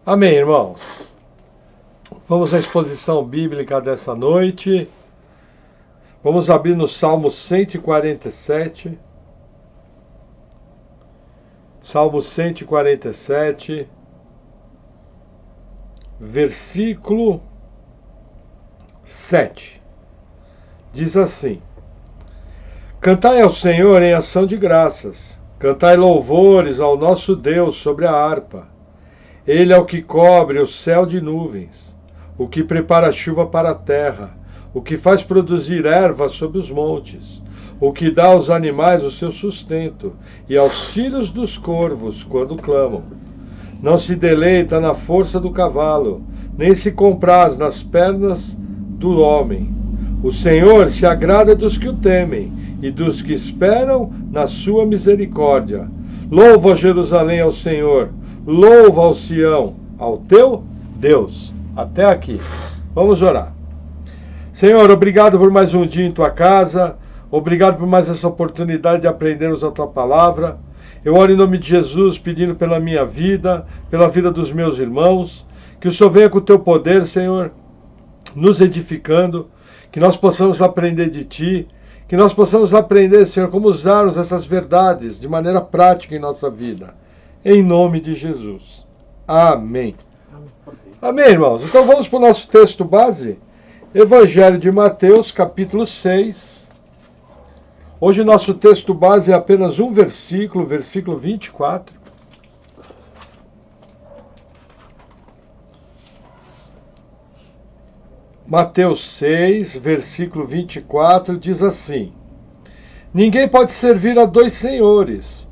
Amém, irmãos? Vamos à exposição bíblica dessa noite. Vamos abrir no Salmo 147. Salmo 147, versículo 7. Diz assim: Cantai ao Senhor em ação de graças, cantai louvores ao nosso Deus sobre a harpa. Ele é o que cobre o céu de nuvens, o que prepara a chuva para a terra, o que faz produzir erva sobre os montes, o que dá aos animais o seu sustento, e aos filhos dos corvos quando clamam. Não se deleita na força do cavalo, nem se compraz nas pernas do homem. O Senhor se agrada dos que o temem, e dos que esperam na sua misericórdia. Louva Jerusalém ao Senhor, louva ao Sião, ao teu Deus. Até aqui. Vamos orar. Senhor, obrigado por mais um dia em tua casa. Obrigado por mais essa oportunidade de aprendermos a tua palavra. Eu oro em nome de Jesus, pedindo pela minha vida, pela vida dos meus irmãos, que o Senhor venha com o teu poder, Senhor, nos edificando, que nós possamos aprender de ti, que nós possamos aprender, Senhor, como usarmos essas verdades de maneira prática em nossa vida. Em nome de Jesus. Amém. Amém, irmãos. Então vamos para o nosso texto base. Evangelho de Mateus, capítulo 6. Hoje o nosso texto base é apenas um versículo, versículo 24. Mateus 6, versículo 24, diz assim: Ninguém pode servir a dois senhores,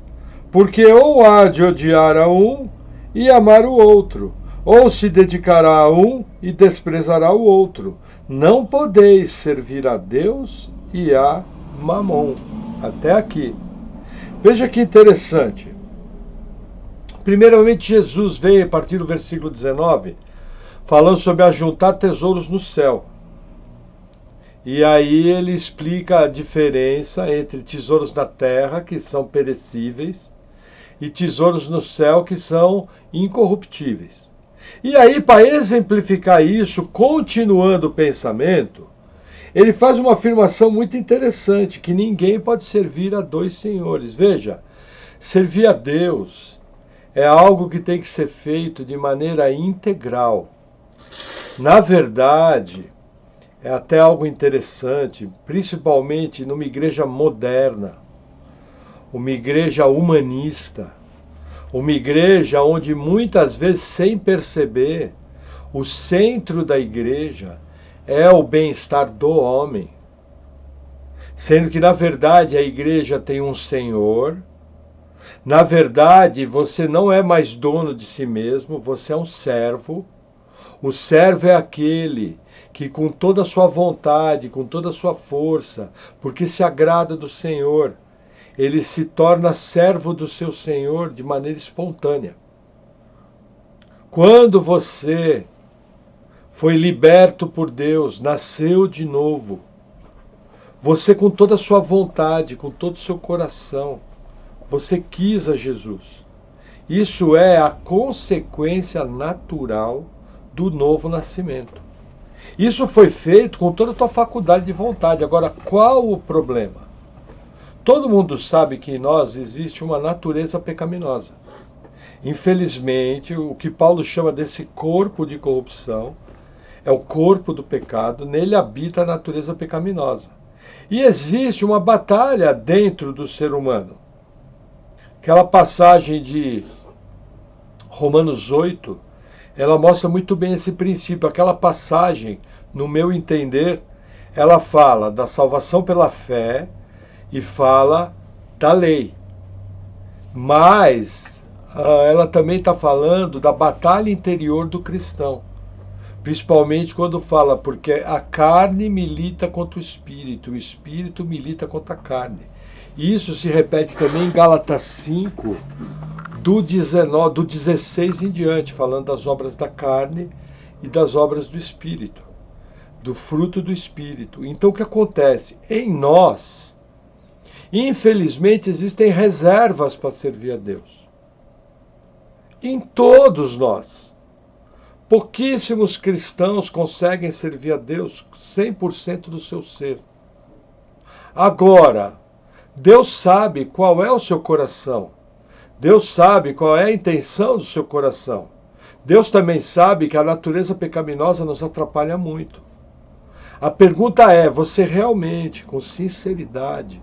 porque ou há de odiar a um e amar o outro, ou se dedicará a um e desprezará o outro. Não podeis servir a Deus e a Mamon. Até aqui. Veja que interessante. Primeiramente, Jesus veio, a partir do versículo 19, falando sobre ajuntar tesouros no céu. E aí ele explica a diferença entre tesouros na terra, que são perecíveis, e tesouros no céu, que são incorruptíveis. E aí, para exemplificar isso, continuando o pensamento, ele faz uma afirmação muito interessante, que ninguém pode servir a dois senhores. Veja, servir a Deus é algo que tem que ser feito de maneira integral. Na verdade, é até algo interessante, principalmente numa igreja moderna, uma igreja humanista, uma igreja onde muitas vezes, sem perceber, o centro da igreja é o bem-estar do homem. Sendo que, na verdade, a igreja tem um Senhor. Na verdade, você não é mais dono de si mesmo, você é um servo. O servo é aquele que, com toda a sua vontade, com toda a sua força, porque se agrada do Senhor, ele se torna servo do seu Senhor de maneira espontânea. Quando você foi liberto por Deus, nasceu de novo, você, com toda a sua vontade, com todo o seu coração, você quis a Jesus. Isso é a consequência natural do novo nascimento. Isso foi feito com toda a tua faculdade de vontade. Agora, qual o problema? Todo mundo sabe que em nós existe uma natureza pecaminosa. Infelizmente, o que Paulo chama desse corpo de corrupção é o corpo do pecado, nele habita a natureza pecaminosa. E existe uma batalha dentro do ser humano. Aquela passagem de Romanos 8, ela mostra muito bem esse princípio. Aquela passagem, no meu entender, ela fala da salvação pela fé e fala da lei. Mas ela também está falando da batalha interior do cristão. Principalmente quando fala, porque a carne milita contra o espírito milita contra a carne. Isso se repete também em Gálatas 5, do 16 em diante, falando das obras da carne e das obras do espírito, do fruto do espírito. Então o que acontece? Em nós, infelizmente, existem reservas para servir a Deus. Em todos nós. Pouquíssimos cristãos conseguem servir a Deus 100% do seu ser. Agora, Deus sabe qual é o seu coração. Deus sabe qual é a intenção do seu coração. Deus também sabe que a natureza pecaminosa nos atrapalha muito. A pergunta é, você realmente, com sinceridade,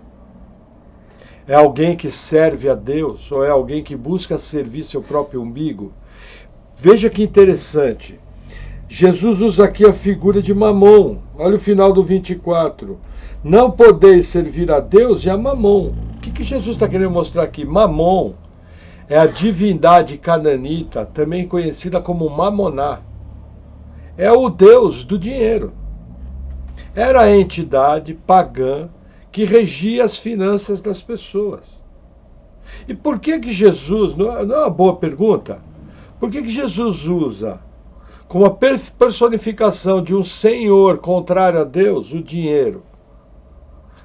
é alguém que serve a Deus ou é alguém que busca servir seu próprio umbigo? Veja que interessante. Jesus usa aqui a figura de Mamon. Olha o final do 24. Não podeis servir a Deus e a Mamon. O que Jesus está querendo mostrar aqui? Mamon é a divindade cananita, também conhecida como Mamoná. É o deus do dinheiro. Era a entidade pagã que regia as finanças das pessoas. E por que Jesus, não é uma boa pergunta, por que Jesus usa como a personificação de um senhor contrário a Deus, o dinheiro?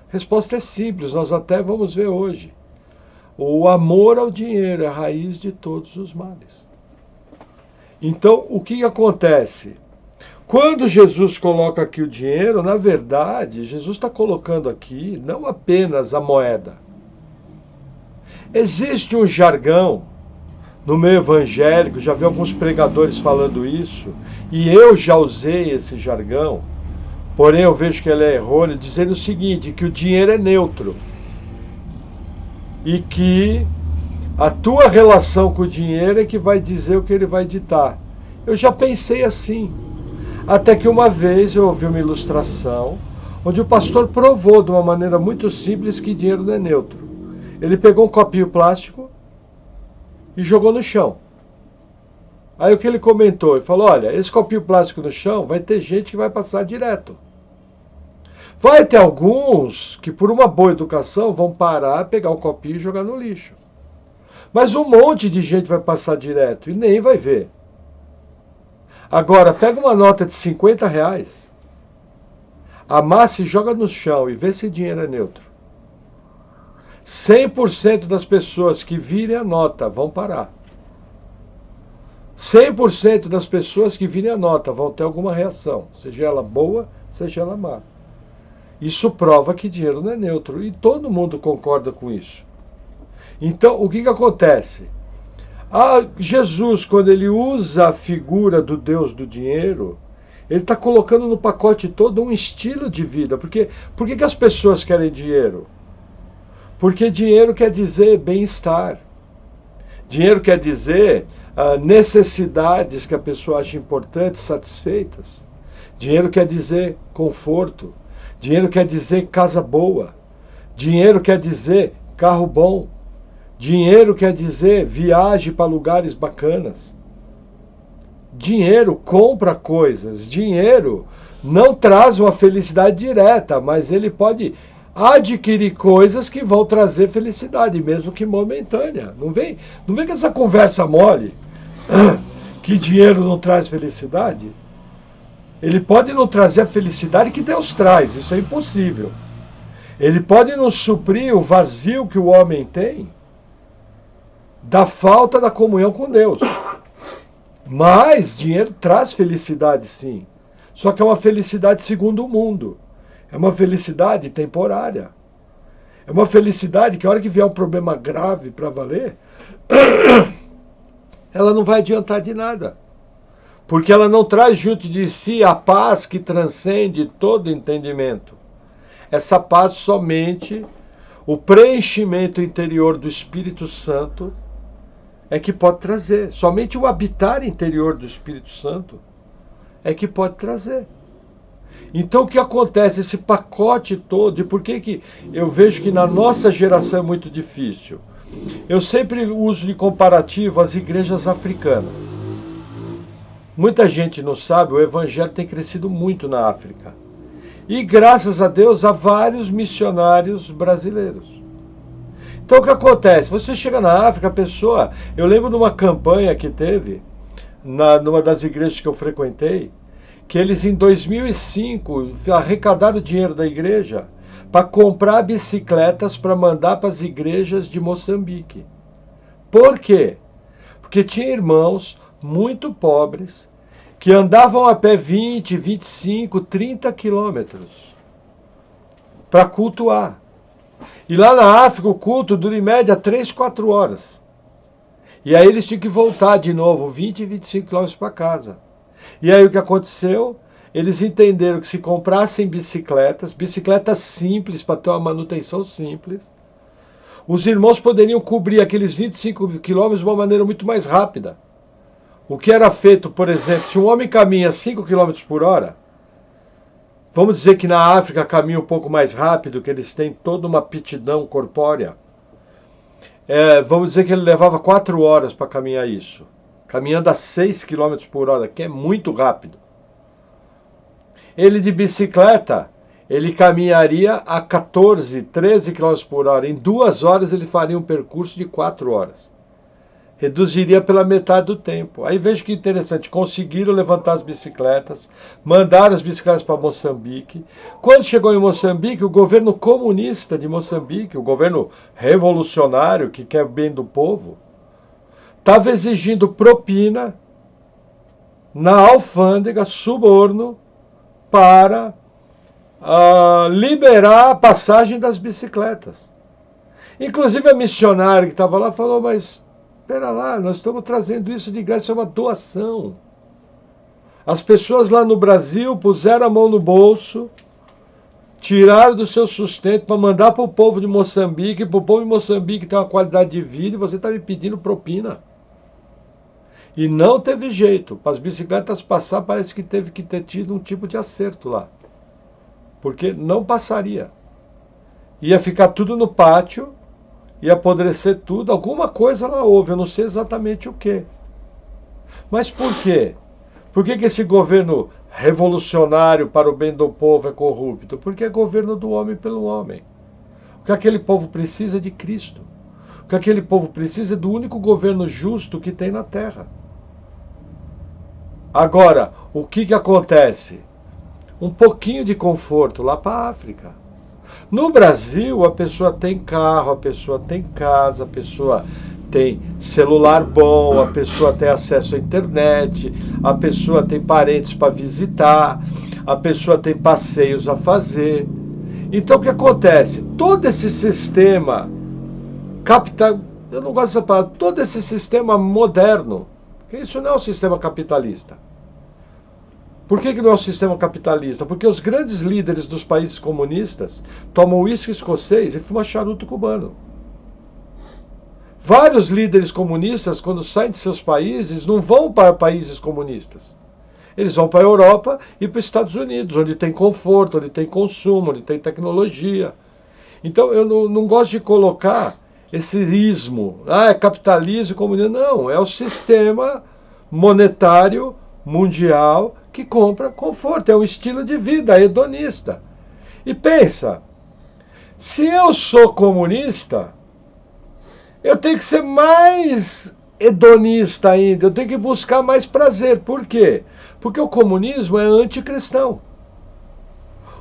A resposta é simples, nós até vamos ver hoje. O amor ao dinheiro é a raiz de todos os males. Então, o que acontece? Quando Jesus coloca aqui o dinheiro, na verdade, Jesus está colocando aqui não apenas a moeda. Existe um jargão no meio evangélico, já vi alguns pregadores falando isso, e eu já usei esse jargão, porém eu vejo que ele é errôneo, dizendo o seguinte, que o dinheiro é neutro. E que a tua relação com o dinheiro é que vai dizer o que ele vai ditar. Eu já pensei assim. Até que uma vez eu ouvi uma ilustração onde o pastor provou de uma maneira muito simples que dinheiro não é neutro. Ele pegou um copinho plástico e jogou no chão. Aí o que ele comentou? Ele falou, olha, esse copinho plástico no chão vai ter gente que vai passar direto. Vai ter alguns que por uma boa educação vão parar, pegar o copinho e jogar no lixo. Mas um monte de gente vai passar direto e nem vai ver. Agora, pega uma nota de R$50, amassa e joga no chão e vê se dinheiro é neutro. 100% das pessoas que virem a nota vão parar. 100% das pessoas que virem a nota vão ter alguma reação, seja ela boa, seja ela má. Isso prova que dinheiro não é neutro e todo mundo concorda com isso. Então, o que acontece? Jesus, quando ele usa a figura do Deus do dinheiro, ele está colocando no pacote todo um estilo de vida. Por que as pessoas querem dinheiro? Porque dinheiro quer dizer bem-estar. Dinheiro quer dizer necessidades que a pessoa acha importantes, satisfeitas. Dinheiro quer dizer conforto. Dinheiro quer dizer casa boa. Dinheiro quer dizer carro bom. Dinheiro quer dizer viagem para lugares bacanas. Dinheiro compra coisas. Dinheiro não traz uma felicidade direta, mas ele pode adquirir coisas que vão trazer felicidade, mesmo que momentânea. Não vem com essa conversa mole que dinheiro não traz felicidade. Ele pode não trazer a felicidade que Deus traz, isso é impossível. Ele pode não suprir o vazio que o homem tem da falta da comunhão com Deus. Mas dinheiro traz felicidade, sim. Só que é uma felicidade segundo o mundo. É uma felicidade temporária. É uma felicidade que a hora que vier um problema grave para valer, ela não vai adiantar de nada. Porque ela não traz junto de si a paz que transcende todo entendimento. Essa paz somente o preenchimento interior do Espírito Santo é que pode trazer. Somente o habitar interior do Espírito Santo é que pode trazer. Então o que acontece? Esse pacote todo, e por que eu vejo que na nossa geração é muito difícil? Eu sempre uso de comparativo as igrejas africanas. Muita gente não sabe, o evangelho tem crescido muito na África. E graças a Deus há vários missionários brasileiros. Então o que acontece? Você chega na África, a pessoa... Eu lembro de uma campanha que teve, numa das igrejas que eu frequentei, que eles em 2005 arrecadaram dinheiro da igreja para comprar bicicletas para mandar para as igrejas de Moçambique. Por quê? Porque tinha irmãos muito pobres que andavam a pé 20, 25, 30 quilômetros para cultuar. E lá na África o culto dura em média 3, 4 horas. E aí eles tinham que voltar de novo 20, 25 quilômetros para casa. E aí o que aconteceu? Eles entenderam que se comprassem bicicletas, bicicletas simples para ter uma manutenção simples, os irmãos poderiam cobrir aqueles 25 quilômetros de uma maneira muito mais rápida. O que era feito, por exemplo, se um homem caminha 5 quilômetros por hora, vamos dizer que na África caminha um pouco mais rápido, que eles têm toda uma aptidão corpórea. Vamos dizer que ele levava 4 horas para caminhar isso, caminhando a 6 quilômetros por hora, que é muito rápido. Ele de bicicleta, ele caminharia a 14, 13 quilômetros por hora. Em 2 horas ele faria um percurso de 4 horas. Reduziria pela metade do tempo. Aí veja que interessante, conseguiram levantar as bicicletas, mandaram as bicicletas para Moçambique. Quando chegou em Moçambique, o governo comunista de Moçambique, o governo revolucionário que quer o bem do povo, estava exigindo propina na alfândega, suborno, para liberar a passagem das bicicletas. Inclusive a missionária que estava lá falou, mas espera lá, nós estamos trazendo isso de graça, é uma doação. As pessoas lá no Brasil puseram a mão no bolso, tiraram do seu sustento para mandar para o povo de Moçambique, para o povo de Moçambique ter uma qualidade de vida, e você está me pedindo propina. E não teve jeito. Para as bicicletas passar, parece que teve que ter tido um tipo de acerto lá. Porque não passaria. Ia ficar tudo no pátio, ia apodrecer tudo. Alguma coisa lá houve, eu não sei exatamente o quê. Mas por quê? Por que esse governo revolucionário para o bem do povo é corrupto? Porque é governo do homem pelo homem. O que aquele povo precisa é de Cristo. O que aquele povo precisa é do único governo justo que tem na terra. Agora, o que acontece? Um pouquinho de conforto lá para a África. No Brasil, a pessoa tem carro, a pessoa tem casa, a pessoa tem celular bom, a pessoa tem acesso à internet, a pessoa tem parentes para visitar, a pessoa tem passeios a fazer. Então, o que acontece? Todo esse sistema capital, eu não gosto dessa palavra, todo esse sistema moderno, porque isso não é um sistema capitalista. Por que não é um sistema capitalista? Porque os grandes líderes dos países comunistas tomam uísque escocês e fumam charuto cubano. Vários líderes comunistas, quando saem de seus países, não vão para países comunistas. Eles vão para a Europa e para os Estados Unidos, onde tem conforto, onde tem consumo, onde tem tecnologia. Então eu não gosto de colocar esse ismo, é capitalismo e comunismo. Não, é o sistema monetário mundial que compra conforto, é um estilo de vida hedonista. E pensa, se eu sou comunista, eu tenho que ser mais hedonista ainda, eu tenho que buscar mais prazer. Por quê? Porque o comunismo é anticristão.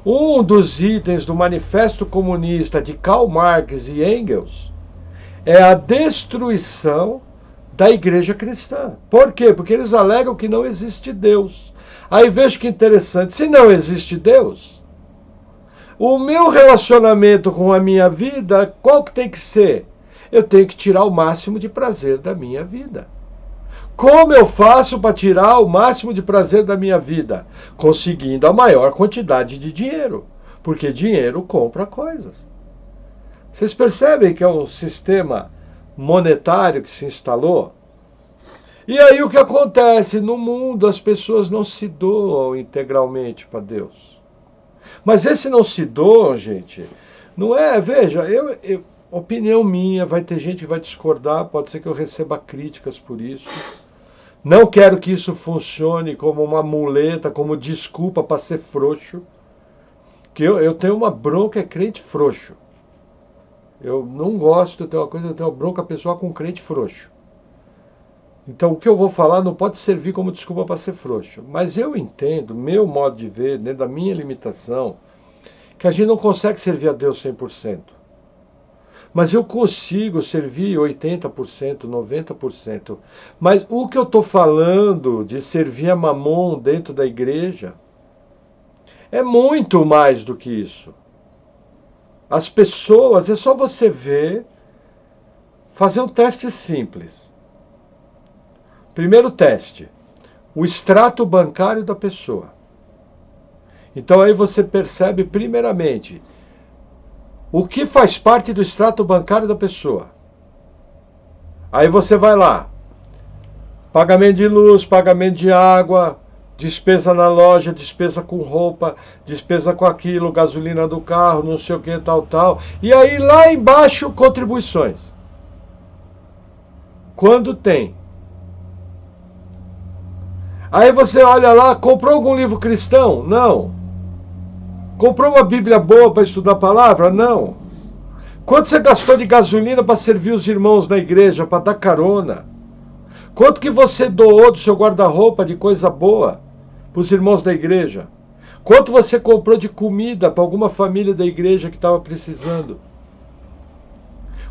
Um dos itens do Manifesto Comunista de Karl Marx e Engels é a destruição da igreja cristã. Por quê? Porque eles alegam que não existe Deus. Aí veja que interessante, se não existe Deus, o meu relacionamento com a minha vida, qual que tem que ser? Eu tenho que tirar o máximo de prazer da minha vida. Como eu faço para tirar o máximo de prazer da minha vida? Conseguindo a maior quantidade de dinheiro. Porque dinheiro compra coisas. Vocês percebem que é um sistema monetário que se instalou? E aí o que acontece? No mundo as pessoas não se doam integralmente para Deus. Mas esse não se doam, gente, não é, veja, opinião minha, vai ter gente que vai discordar, pode ser que eu receba críticas por isso. Não quero que isso funcione como uma muleta, como desculpa para ser frouxo. Que eu tenho uma bronca, é crente frouxo. Eu não gosto, eu tenho uma bronca pessoal com crente frouxo. Então o que eu vou falar não pode servir como desculpa para ser frouxo. Mas eu entendo, meu modo de ver, dentro da minha limitação, que a gente não consegue servir a Deus 100%. Mas eu consigo servir 80%, 90%. Mas o que eu estou falando de servir a Mamon dentro da igreja é muito mais do que isso. As pessoas, é só você ver, fazer um teste simples. Primeiro teste, o extrato bancário da pessoa. Então aí você percebe primeiramente o que faz parte do extrato bancário da pessoa. Aí você vai lá, pagamento de luz, pagamento de água, despesa na loja, despesa com roupa, despesa com aquilo, gasolina do carro, não sei o que, tal. E aí lá embaixo, contribuições. Quando tem. Aí você olha lá, comprou algum livro cristão? Não. Comprou uma Bíblia boa para estudar a palavra? Não. Quanto você gastou de gasolina para servir os irmãos na igreja, para dar carona? Quanto que você doou do seu guarda-roupa de coisa boa para os irmãos da igreja? Quanto você comprou de comida para alguma família da igreja que estava precisando?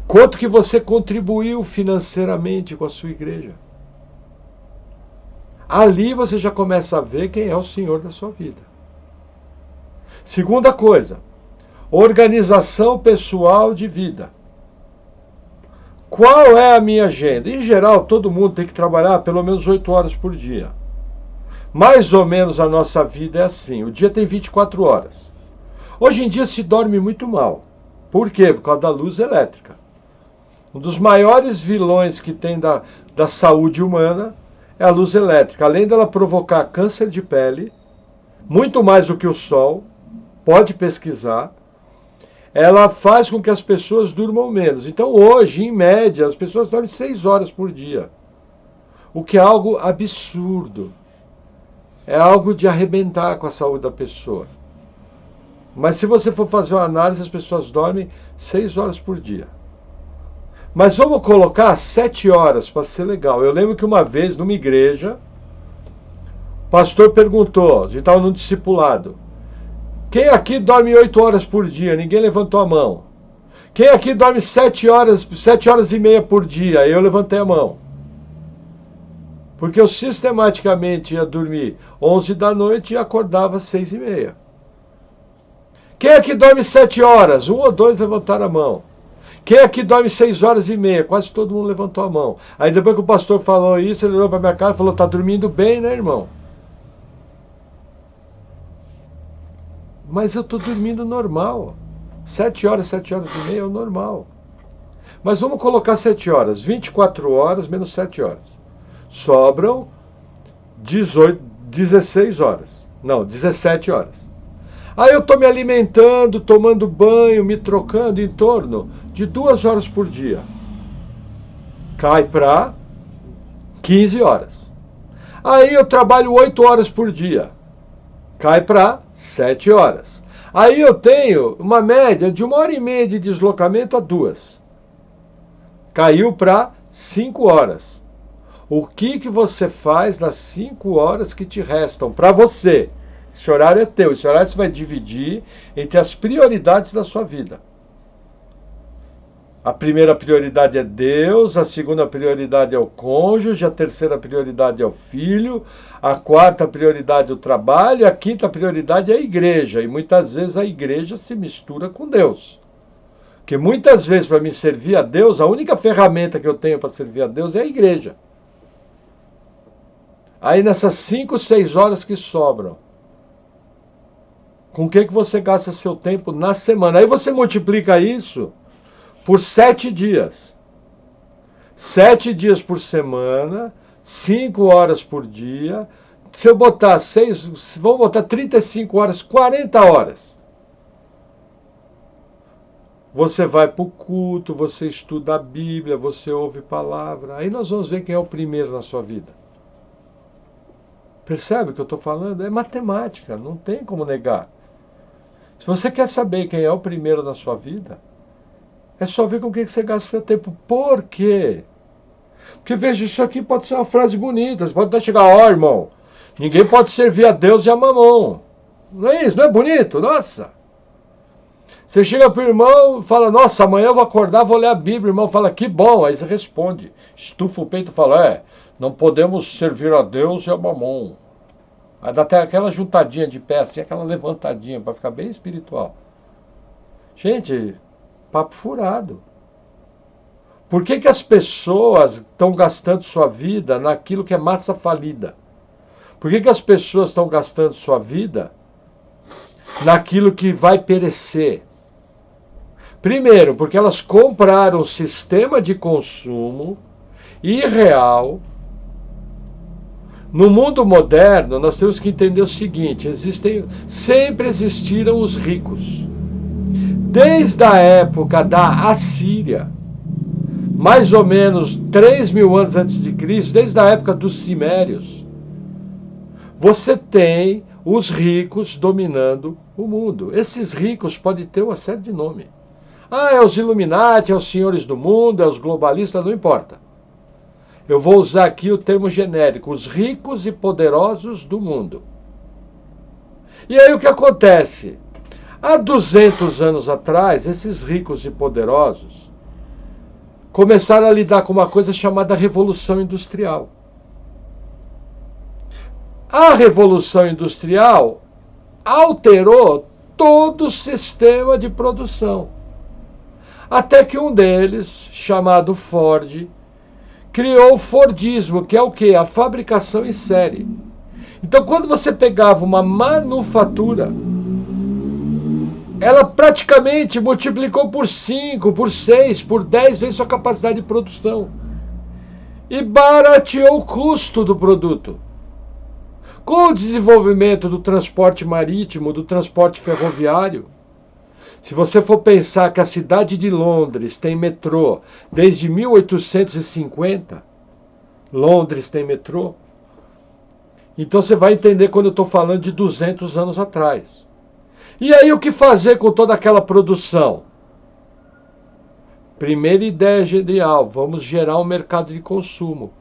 Quanto que você contribuiu financeiramente com a sua igreja? Ali você já começa a ver quem é o Senhor da sua vida. Segunda coisa, organização pessoal de vida. Qual é a minha agenda? Em geral, todo mundo tem que trabalhar pelo menos 8 horas por dia. Mais ou menos a nossa vida é assim. O dia tem 24 horas. Hoje em dia se dorme muito mal. Por quê? Por causa da luz elétrica. Um dos maiores vilões que tem da saúde humana é a luz elétrica. Além dela provocar câncer de pele, muito mais do que o sol, pode pesquisar, ela faz com que as pessoas durmam menos. Então hoje, em média, as pessoas dormem 6 horas por dia. O que é algo absurdo. É algo de arrebentar com a saúde da pessoa. Mas se você for fazer uma análise, as pessoas dormem 6 horas por dia. Mas vamos colocar 7 horas para ser legal. Eu lembro que uma vez, numa igreja, o pastor perguntou, a gente estava num discipulado, quem aqui dorme 8 horas por dia? Ninguém levantou a mão. Quem aqui dorme 7 horas e meia por dia? Eu levantei a mão. Porque eu sistematicamente ia dormir 11 da noite e acordava às 6h30. Quem aqui dorme 7 horas? 1 ou 2 levantaram a mão. Quem aqui dorme 6 horas e meia? Quase todo mundo levantou a mão. Aí depois que o pastor falou isso, ele olhou para minha cara e falou, tá dormindo bem, né, irmão? Mas eu estou dormindo normal. 7 horas e meia é o normal. Mas vamos colocar 7 horas. 24 horas menos 7 horas. Sobram 16 horas. Não, 17 horas. Aí eu estou me alimentando, tomando banho, me trocando em torno de 2 horas por dia. Cai para 15 horas. Aí eu trabalho 8 horas por dia. Cai para 7 horas. Aí eu tenho uma média de 1h30 de deslocamento a 2. Caiu para 5 horas. O que você faz nas 5 horas que te restam para você? Esse horário é teu. Esse horário você vai dividir entre as prioridades da sua vida. A primeira prioridade é Deus, a segunda prioridade é o cônjuge, a terceira prioridade é o filho, a quarta prioridade é o trabalho, a quinta prioridade é a igreja. E muitas vezes a igreja se mistura com Deus. Porque muitas vezes para me servir a Deus, a única ferramenta que eu tenho para servir a Deus é a igreja. Aí nessas 5, 6 horas que sobram, com o que você gasta seu tempo na semana? Aí você multiplica isso por 7 dias. 7 dias por semana, 5 horas por dia. Se eu botar 6, vamos botar 35 horas, 40 horas. Você vai para o culto, você estuda a Bíblia, você ouve palavra. Aí nós vamos ver quem é o primeiro na sua vida. Percebe o que eu estou falando? É matemática, não tem como negar. Se você quer saber quem é o primeiro na sua vida, é só ver com o que você gasta seu tempo. Por quê? Porque, veja, isso aqui pode ser uma frase bonita. Você pode até chegar, ó, irmão, ninguém pode servir a Deus e a Mamon. Não é isso? Não é bonito? Nossa! Você chega para o irmão e fala, nossa, amanhã eu vou acordar, vou ler a Bíblia. O irmão fala, que bom. Aí você responde, estufa o peito e fala, não podemos servir a Deus e a Mamon. Aí dá até aquela juntadinha de pé, assim, aquela levantadinha, para ficar bem espiritual. Gente, papo furado. Por que que as pessoas estão gastando sua vida naquilo que é massa falida? Por que que as pessoas estão gastando sua vida naquilo que vai perecer? Primeiro, porque elas compraram um sistema de consumo irreal. No mundo moderno, nós temos que entender o seguinte, sempre existiram os ricos. Desde a época da Assíria, mais ou menos 3.000 anos antes de Cristo, desde a época dos Sumérios, você tem os ricos dominando o mundo. Esses ricos podem ter uma série de nomes. É os Illuminati, é os senhores do mundo, é os globalistas, não importa. Eu vou usar aqui o termo genérico, os ricos e poderosos do mundo. E aí o que acontece? Há 200 anos atrás, esses ricos e poderosos começaram a lidar com uma coisa chamada Revolução Industrial. A Revolução Industrial alterou todo o sistema de produção. Até que um deles, chamado Ford, criou o Fordismo, que é o quê? A fabricação em série. Então, quando você pegava uma manufatura, ela praticamente multiplicou por 5, por 6, por 10 vezes sua capacidade de produção. E barateou o custo do produto. Com o desenvolvimento do transporte marítimo, do transporte ferroviário, se você for pensar que a cidade de Londres tem metrô desde 1850, Londres tem metrô, então você vai entender quando eu estou falando de 200 anos atrás. E aí o que fazer com toda aquela produção? Primeira ideia genial, vamos gerar um mercado de consumo.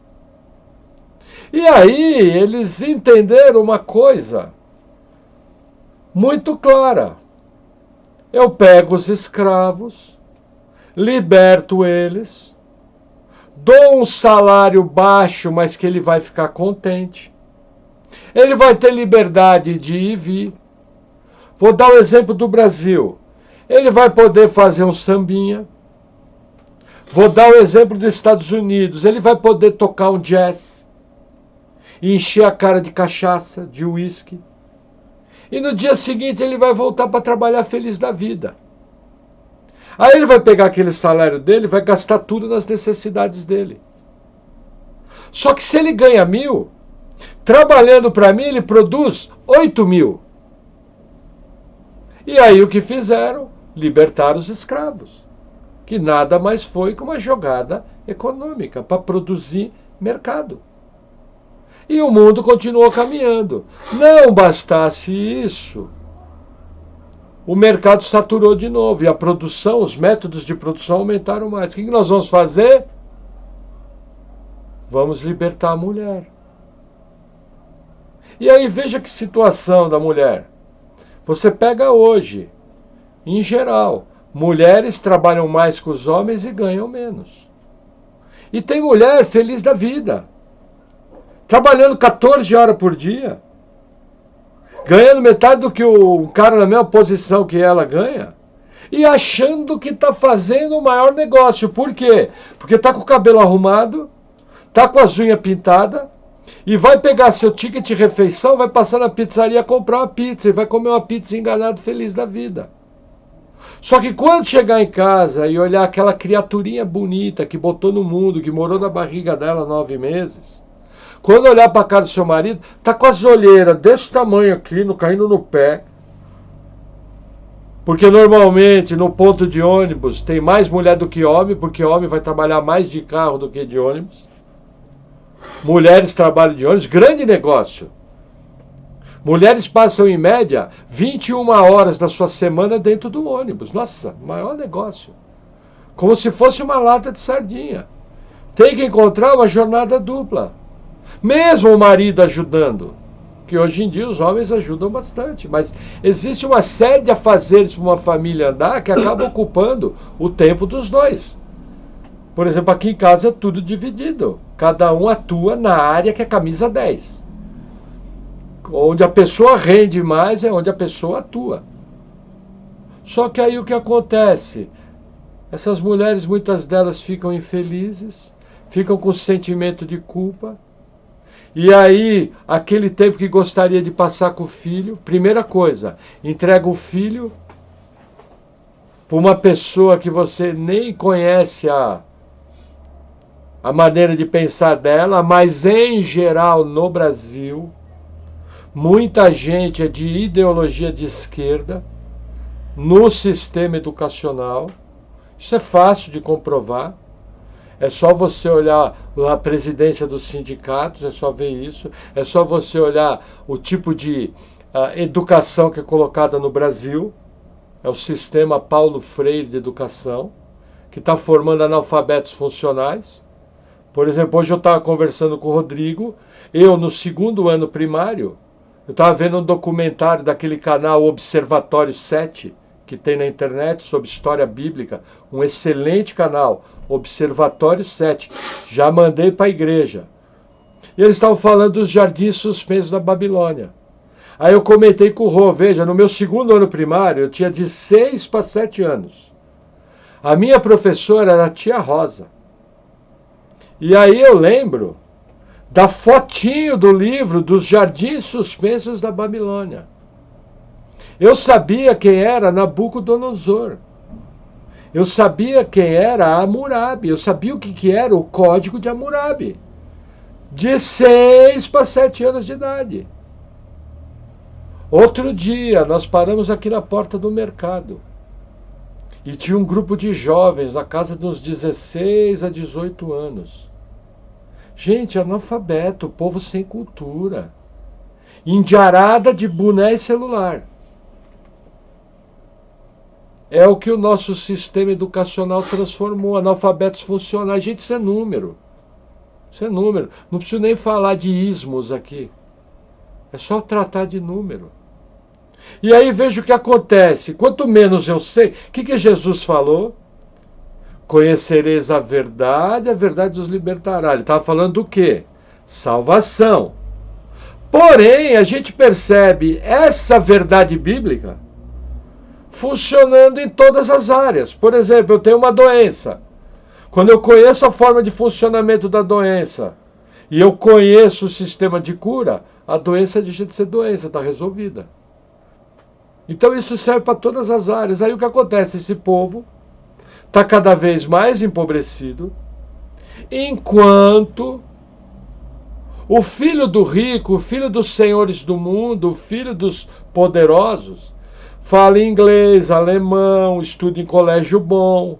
E aí eles entenderam uma coisa muito clara. Eu pego os escravos, liberto eles, dou um salário baixo, mas que ele vai ficar contente. Ele vai ter liberdade de ir e vir. Vou dar o exemplo do Brasil. Ele vai poder fazer um sambinha. Vou dar o exemplo dos Estados Unidos. Ele vai poder tocar um jazz. E encher a cara de cachaça, de uísque. E no dia seguinte ele vai voltar para trabalhar feliz da vida. Aí ele vai pegar aquele salário dele e vai gastar tudo nas necessidades dele. Só que se ele ganha 1.000, trabalhando para mim ele produz 8.000. E aí o que fizeram? Libertaram os escravos. Que nada mais foi que uma jogada econômica para produzir mercado. E o mundo continuou caminhando. Não bastasse isso, o mercado saturou de novo. E a produção, os métodos de produção aumentaram mais. O que nós vamos fazer? Vamos libertar a mulher. E aí veja que situação da mulher. Você pega hoje, em geral, mulheres trabalham mais que os homens e ganham menos. E tem mulher feliz da vida. Trabalhando 14 horas por dia, ganhando metade do que o cara na mesma posição que ela ganha, e achando que está fazendo o maior negócio. Por quê? Porque está com o cabelo arrumado, está com as unhas pintadas, e vai pegar seu ticket de refeição, vai passar na pizzaria comprar uma pizza, e vai comer uma pizza enganado feliz da vida. Só que quando chegar em casa e olhar aquela criaturinha bonita que botou no mundo, que morou na barriga dela 9 meses, quando olhar para a cara do seu marido, tá com as olheiras desse tamanho aqui, caindo no pé. Porque normalmente no ponto de ônibus tem mais mulher do que homem, porque homem vai trabalhar mais de carro do que de ônibus. Mulheres trabalham de ônibus, grande negócio. Mulheres passam em média 21 horas da sua semana dentro do ônibus. Nossa, maior negócio. Como se fosse uma lata de sardinha. Tem que encontrar uma jornada dupla. Mesmo o marido ajudando. que hoje em dia os homens ajudam bastante, mas existe uma série de afazeres para uma família andar que acaba ocupando o tempo dos dois. Por exemplo, aqui em casa é tudo dividido. Cada um atua na área que é camisa 10. Onde a pessoa rende mais é onde a pessoa atua. Só que aí o que acontece? Essas mulheres, muitas delas ficam infelizes, ficam com sentimento de culpa. E aí, aquele tempo que gostaria de passar com o filho, primeira coisa, entrega o filho para uma pessoa que você nem conhece a maneira de pensar dela, mas em geral no Brasil, muita gente é de ideologia de esquerda no sistema educacional. Isso é fácil de comprovar. É só você olhar a presidência dos sindicatos, é só ver isso. É só você olhar o tipo de educação que é colocada no Brasil. É o sistema Paulo Freire de educação, que está formando analfabetos funcionais. Por exemplo, hoje eu estava conversando com o Rodrigo, eu no 2º ano primário, eu estava vendo um documentário daquele canal Observatório 7, que tem na internet, sobre história bíblica, um excelente canal, Observatório 7, já mandei para a igreja. E eles estavam falando dos jardins suspensos da Babilônia. Aí eu comentei com o Rô, veja, no meu 2º ano primário, eu tinha de 6 para 7 anos. A minha professora era a tia Rosa. E aí eu lembro da fotinho do livro dos jardins suspensos da Babilônia. Eu sabia quem era Nabucodonosor. Eu sabia quem era Hammurabi. Eu sabia o que era o Código de Hammurabi. De 6 para 7 anos de idade. Outro dia, nós paramos aqui na porta do mercado. E tinha um grupo de jovens, na casa dos 16 a 18 anos. Gente, analfabeto, povo sem cultura. Indiarada de boné e celular. É o que o nosso sistema educacional transformou, analfabetos funcionais. Gente, isso é número. Isso é número. Não preciso nem falar de ismos aqui. É só tratar de número. E aí veja o que acontece. Quanto menos eu sei, o que Jesus falou? Conhecereis a verdade os libertará. Ele estava falando do quê? Salvação. Porém, a gente percebe essa verdade bíblica funcionando em todas as áreas. Por exemplo, eu tenho uma doença. Quando eu conheço a forma de funcionamento da doença e eu conheço o sistema de cura, a doença deixa de ser doença, está resolvida. Então isso serve para todas as áreas. Aí o que acontece? Esse povo está cada vez mais empobrecido, enquanto o filho do rico, o filho dos senhores do mundo, o filho dos poderosos, fala inglês, alemão, estuda em colégio bom,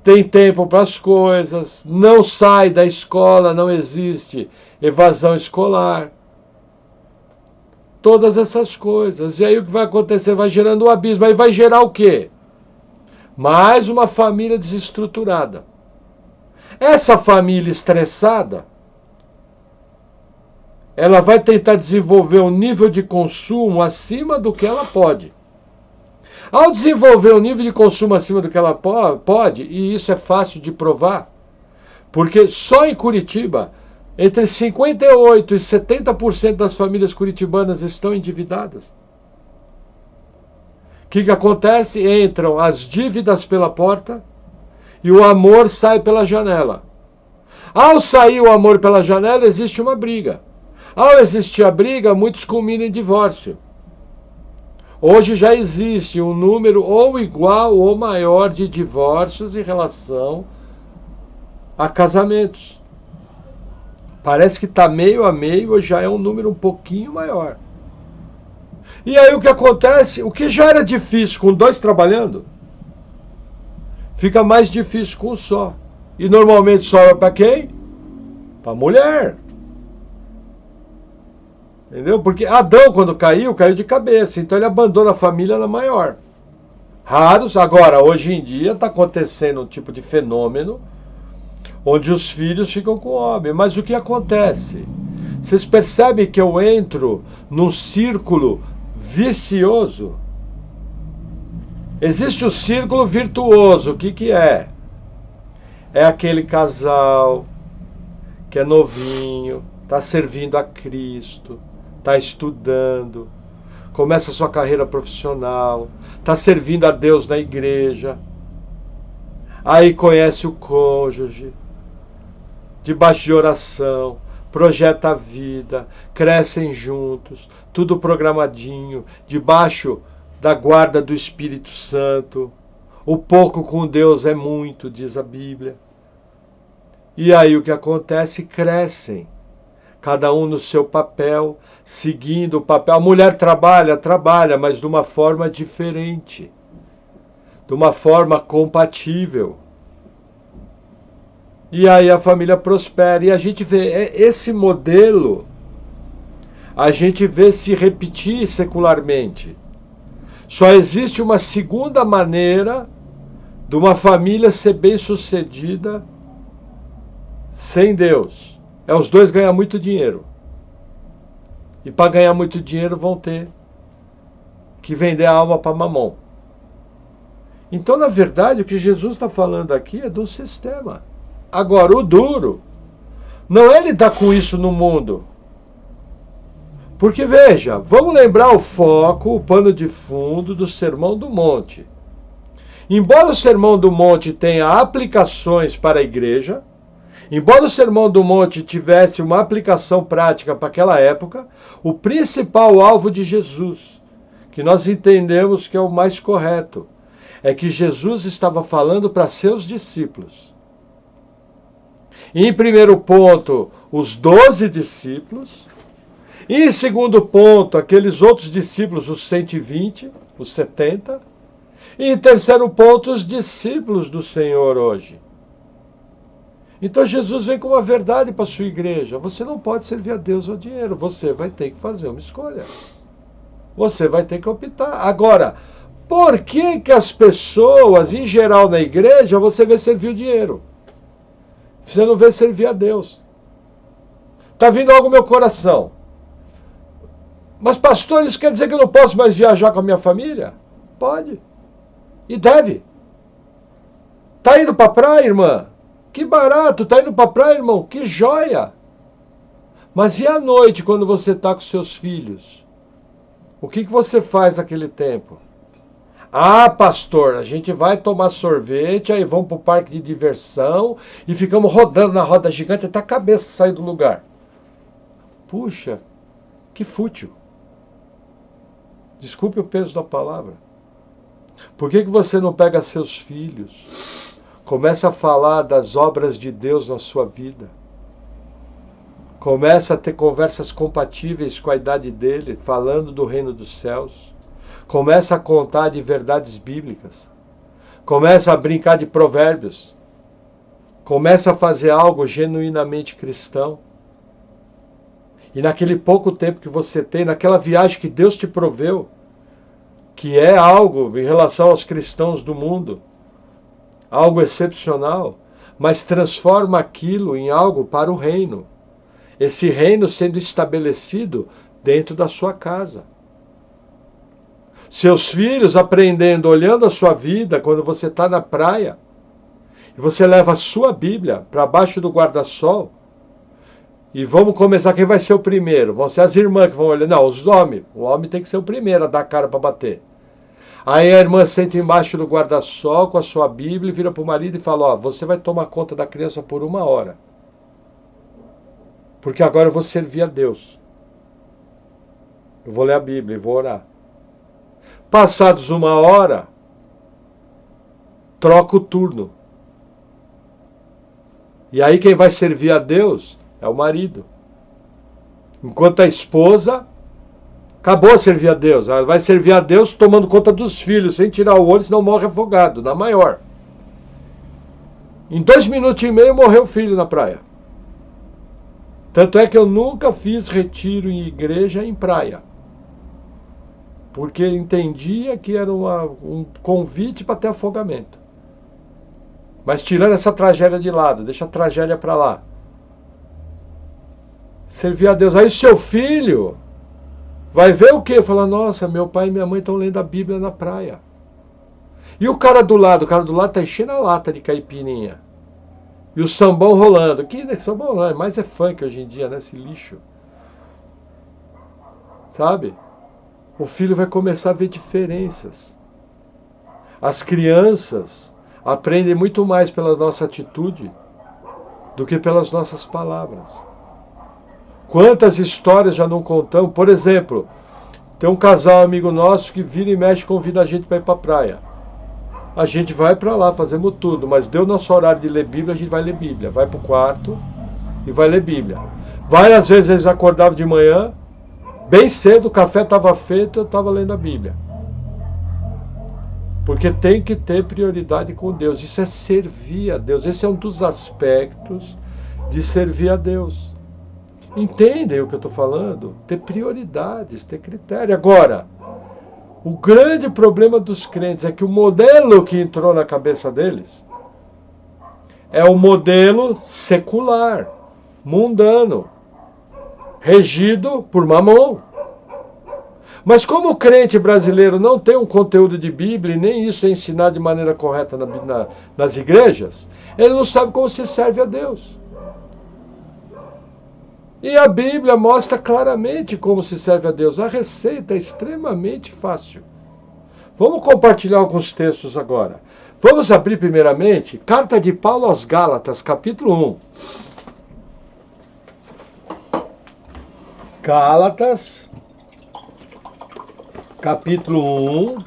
tem tempo para as coisas, não sai da escola, não existe evasão escolar. Todas essas coisas. E aí o que vai acontecer? Vai gerando um abismo. Aí vai gerar o quê? Mais uma família desestruturada. Essa família estressada, ela vai tentar desenvolver um nível de consumo acima do que ela pode. Ao desenvolver um nível de consumo acima do que ela pode, e isso é fácil de provar, porque só em Curitiba, entre 58% e 70% das famílias curitibanas estão endividadas. O que acontece? Entram as dívidas pela porta e o amor sai pela janela. Ao sair o amor pela janela, existe uma briga. Ao existir a briga, muitos culminam em divórcio. Hoje já existe um número ou igual ou maior de divórcios em relação a casamentos. Parece que está meio a meio, ou já é um número um pouquinho maior. E aí o que acontece? O que já era difícil com 2 trabalhando, fica mais difícil com um só. E normalmente sobra para quem? Para a mulher. Entendeu? Porque Adão, quando caiu de cabeça. Então ele abandona a família na maior. Raros. Agora, hoje em dia, está acontecendo um tipo de fenômeno onde os filhos ficam com o homem. Mas o que acontece? Vocês percebem que eu entro num círculo vicioso? Existe o círculo virtuoso. O que é? É aquele casal que é novinho, está servindo a Cristo, está estudando, começa a sua carreira profissional, está servindo a Deus na igreja, aí conhece o cônjuge, debaixo de oração, projeta a vida, crescem juntos, tudo programadinho, debaixo da guarda do Espírito Santo. O pouco com Deus é muito, diz a Bíblia. E aí o que acontece? Crescem, cada um no seu papel, seguindo o papel. A mulher trabalha, mas de uma forma diferente, de uma forma compatível. E aí a família prospera. E a gente vê esse modelo, a gente vê se repetir secularmente. Só existe uma segunda maneira de uma família ser bem-sucedida sem Deus. É os dois ganhar muito dinheiro. E para ganhar muito dinheiro vão ter que vender a alma para mamão. Então, na verdade, o que Jesus está falando aqui é do sistema. Agora, o duro não é lidar com isso no mundo. Porque, veja, vamos lembrar o foco, o pano de fundo do Sermão do Monte. Embora o Sermão do Monte tenha aplicações para a igreja, embora o Sermão do Monte tivesse uma aplicação prática para aquela época, o principal alvo de Jesus, que nós entendemos que é o mais correto, é que Jesus estava falando para seus discípulos. E em primeiro ponto, os 12 discípulos. E em segundo ponto, aqueles outros discípulos, os 120, os 70. E em terceiro ponto, os discípulos do Senhor hoje. Então Jesus vem com uma verdade para a sua igreja. Você não pode servir a Deus ao dinheiro. Você vai ter que fazer uma escolha. Você vai ter que optar. Agora, por que as pessoas, em geral na igreja, você vê servir o dinheiro? Você não vê servir a Deus. Está vindo algo no meu coração. Mas pastor, isso quer dizer que eu não posso mais viajar com a minha família? Pode. E deve. Está indo para a praia, irmã? Que barato. Está indo para a praia, irmão? Que joia. Mas e à noite, quando você está com seus filhos? O que você faz naquele tempo? Ah, pastor, a gente vai tomar sorvete, aí vamos para o parque de diversão e ficamos rodando na roda gigante até a cabeça sair do lugar. Puxa, que fútil. Desculpe o peso da palavra. Por que você não pega seus filhos, começa a falar das obras de Deus na sua vida, começa a ter conversas compatíveis com a idade dele, falando do reino dos céus, começa a contar de verdades bíblicas, começa a brincar de provérbios, começa a fazer algo genuinamente cristão. E naquele pouco tempo que você tem, naquela viagem que Deus te proveu, que é algo em relação aos cristãos do mundo, algo excepcional, mas transforma aquilo em algo para o reino. Esse reino sendo estabelecido dentro da sua casa. Seus filhos aprendendo, olhando a sua vida, quando você está na praia, e você leva a sua Bíblia para baixo do guarda-sol, e vamos começar, quem vai ser o primeiro? Vão ser as irmãs que vão olhar. Não, os homens. O homem tem que ser o primeiro a dar a cara para bater. Aí a irmã senta embaixo do guarda-sol com a sua Bíblia e vira para o marido e fala, ó, você vai tomar conta da criança por 1 hora. Porque agora eu vou servir a Deus. Eu vou ler a Bíblia e vou orar. Passados 1 hora, troca o turno. E aí quem vai servir a Deus é o marido. Enquanto a esposa acabou de servir a Deus. Ela vai servir a Deus tomando conta dos filhos, sem tirar o olho, senão morre afogado, na maior. Em 2 minutos e meio morreu o filho na praia. Tanto é que eu nunca fiz retiro em igreja em praia. Porque entendia que era um convite para ter afogamento. Mas tirando essa tragédia de lado, deixa a tragédia para lá. Servir a Deus. Aí seu filho vai ver o quê? Fala, nossa, meu pai e minha mãe estão lendo a Bíblia na praia. E o cara do lado está enchendo a lata de caipirinha. E o sambão rolando. Que sambão não, mais é funk hoje em dia, né? Esse lixo. Sabe? O filho vai começar a ver diferenças. As crianças aprendem muito mais pela nossa atitude do que pelas nossas palavras. Quantas histórias já não contamos? Por exemplo, tem um casal amigo nosso que vira e mexe, convida a gente para ir para a praia. A gente vai para lá, fazemos tudo, mas deu nosso horário de ler Bíblia, a gente vai ler Bíblia. Vai para o quarto e vai ler Bíblia. Várias vezes eles acordavam de manhã, bem cedo, o café estava feito, eu estava lendo a Bíblia. Porque tem que ter prioridade com Deus. Isso é servir a Deus. Esse é um dos aspectos de servir a Deus. Entendem o que eu estou falando? Ter prioridades, ter critério. Agora, o grande problema dos crentes é que o modelo que entrou na cabeça deles é o modelo secular, mundano, regido por Mamon. Mas como o crente brasileiro não tem um conteúdo de Bíblia, e nem isso é ensinado de maneira correta nas igrejas, ele não sabe como se serve a Deus. E a Bíblia mostra claramente como se serve a Deus. A receita é extremamente fácil. Vamos compartilhar alguns textos agora. Vamos abrir primeiramente, Carta de Paulo aos Gálatas, capítulo 1. Gálatas, capítulo 1.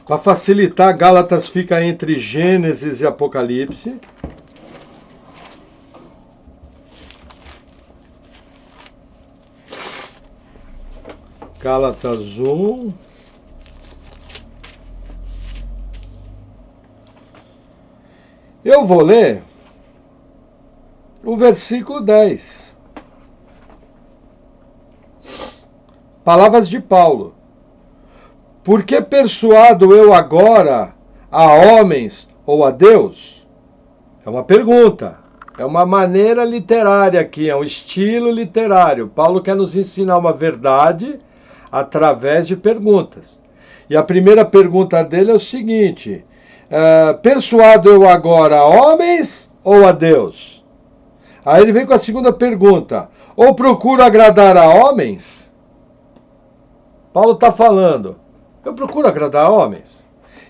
Para facilitar, Gálatas fica entre Gênesis e Apocalipse. Gálatas 1. Eu vou ler o versículo 10. Palavras de Paulo. Porque persuado eu agora a homens ou a Deus? É uma pergunta. É uma maneira literária aqui, é um estilo literário. Paulo quer nos ensinar uma verdade através de perguntas. E a primeira pergunta dele é o seguinte: persuado eu agora a homens ou a Deus? Aí ele vem com a segunda pergunta: ou procuro agradar a homens? Paulo está falando, eu procuro agradar a homens?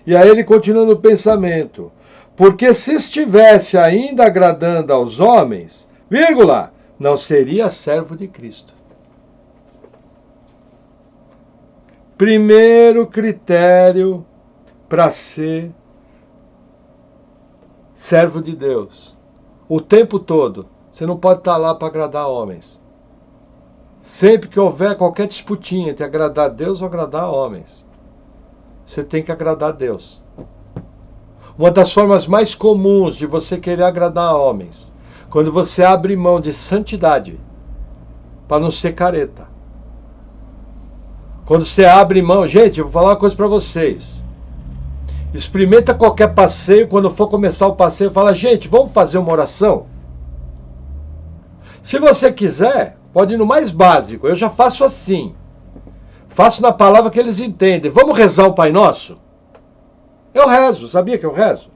E aí ele continua no pensamento: porque se estivesse ainda agradando aos homens, vírgula, não seria servo de Cristo. Primeiro critério para ser servo de Deus. O tempo todo. Você não pode estar lá para agradar homens. Sempre que houver qualquer disputinha entre agradar a Deus ou agradar homens, você tem que agradar a Deus. Uma das formas mais comuns de você querer agradar homens, quando você abre mão de santidade, para não ser careta. Quando você abre mão... Gente, eu vou falar uma coisa para vocês. Experimenta qualquer passeio, quando for começar o passeio, fala, gente, vamos fazer uma oração? Se você quiser, pode ir no mais básico. Eu já faço assim. Faço na palavra que eles entendem. Vamos rezar o Pai Nosso? Eu rezo. Sabia que eu rezo?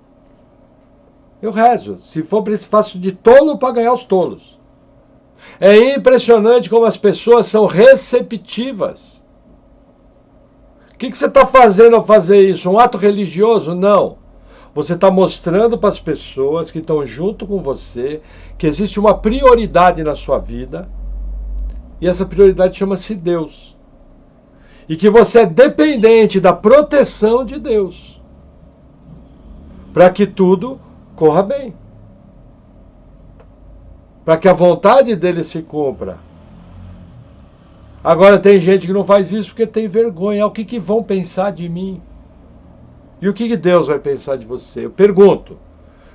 Eu rezo. Se for preciso, faço de tolo para ganhar os tolos. É impressionante como as pessoas são receptivas. O que você está fazendo ao fazer isso? Um ato religioso? Não. Você está mostrando para as pessoas que estão junto com você que existe uma prioridade na sua vida, e essa prioridade chama-se Deus. E que você é dependente da proteção de Deus para que tudo corra bem. Para que a vontade dele se cumpra. Agora tem gente que não faz isso porque tem vergonha. O que vão pensar de mim? E o que Deus vai pensar de você? Eu pergunto.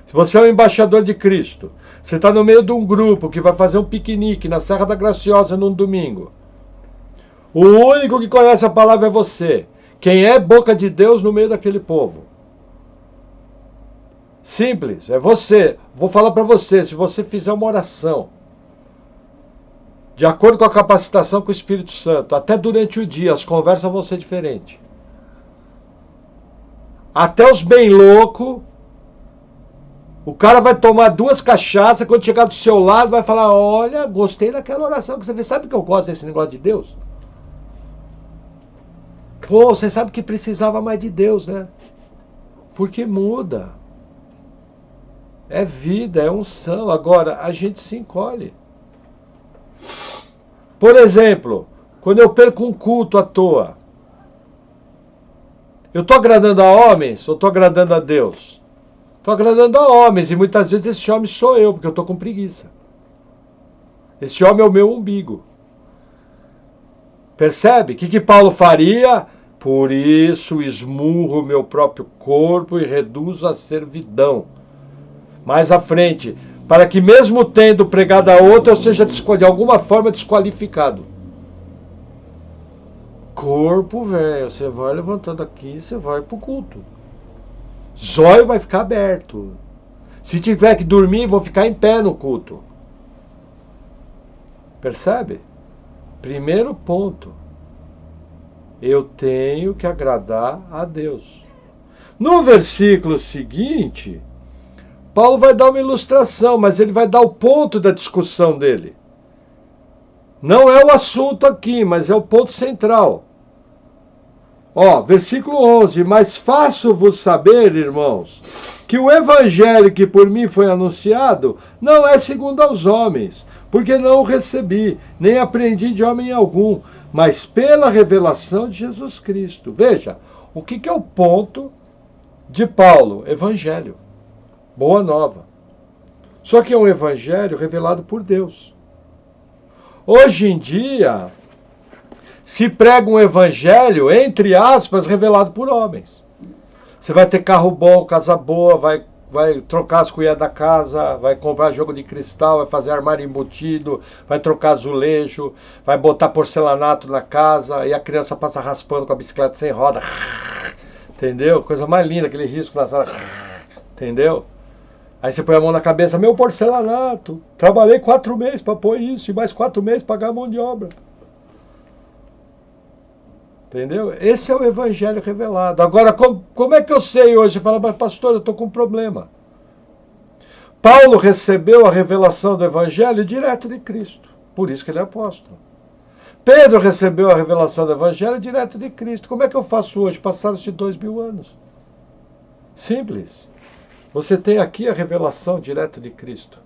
Se você é um embaixador de Cristo, você está no meio de um grupo que vai fazer um piquenique na Serra da Graciosa num domingo. O único que conhece a palavra é você. Quem é boca de Deus no meio daquele povo? Simples, é você. Vou falar para você, se você fizer uma oração, de acordo com a capacitação com o Espírito Santo, até durante o dia as conversas vão ser diferentes. Até os bem loucos, o cara vai tomar 2 cachaças, quando chegar do seu lado vai falar, olha, gostei daquela oração que você fez. Sabe que eu gosto desse negócio de Deus? Pô, você sabe que precisava mais de Deus, né? Porque muda. É vida, é unção. Agora, a gente se encolhe. Por exemplo, quando eu perco um culto à toa, eu estou agradando a homens ou estou agradando a Deus? Estou agradando a homens, e muitas vezes esse homem sou eu, porque eu estou com preguiça. Esse homem é o meu umbigo. Percebe? O que Paulo faria? Por isso esmurro o meu próprio corpo e reduzo a servidão. Mais à frente, para que mesmo tendo pregado a outra, eu seja de alguma forma desqualificado. Corpo, velho, você vai levantando aqui, você vai pro culto. Zóio vai ficar aberto. Se tiver que dormir, vou ficar em pé no culto. Percebe? Primeiro ponto. Eu tenho que agradar a Deus. No versículo seguinte, Paulo vai dar uma ilustração, mas ele vai dar o ponto da discussão dele. Não é o assunto aqui, mas é o ponto central. Ó, versículo 11. Mas faço-vos saber, irmãos, que o evangelho que por mim foi anunciado não é segundo aos homens, porque não o recebi, nem aprendi de homem algum, mas pela revelação de Jesus Cristo. Veja, o que é o ponto de Paulo? Evangelho. Boa nova. Só que é um evangelho revelado por Deus. Hoje em dia, se prega um evangelho, entre aspas, revelado por homens. Você vai ter carro bom, casa boa, vai trocar as colheres da casa, vai comprar jogo de cristal, vai fazer armário embutido, vai trocar azulejo, vai botar porcelanato na casa e a criança passa raspando com a bicicleta sem roda. Entendeu? Coisa mais linda, aquele risco na sala. Entendeu? Aí você põe a mão na cabeça, meu porcelanato, trabalhei 4 meses para pôr isso e mais 4 meses para pagar a mão de obra. Entendeu? Esse é o evangelho revelado. Agora, como é que eu sei hoje? Você fala, mas pastor, eu estou com um problema. Paulo recebeu a revelação do evangelho direto de Cristo. Por isso que ele é apóstolo. Pedro recebeu a revelação do evangelho direto de Cristo. Como é que eu faço hoje? Passaram-se 2000 anos. Simples. Você tem aqui a revelação direto de Cristo.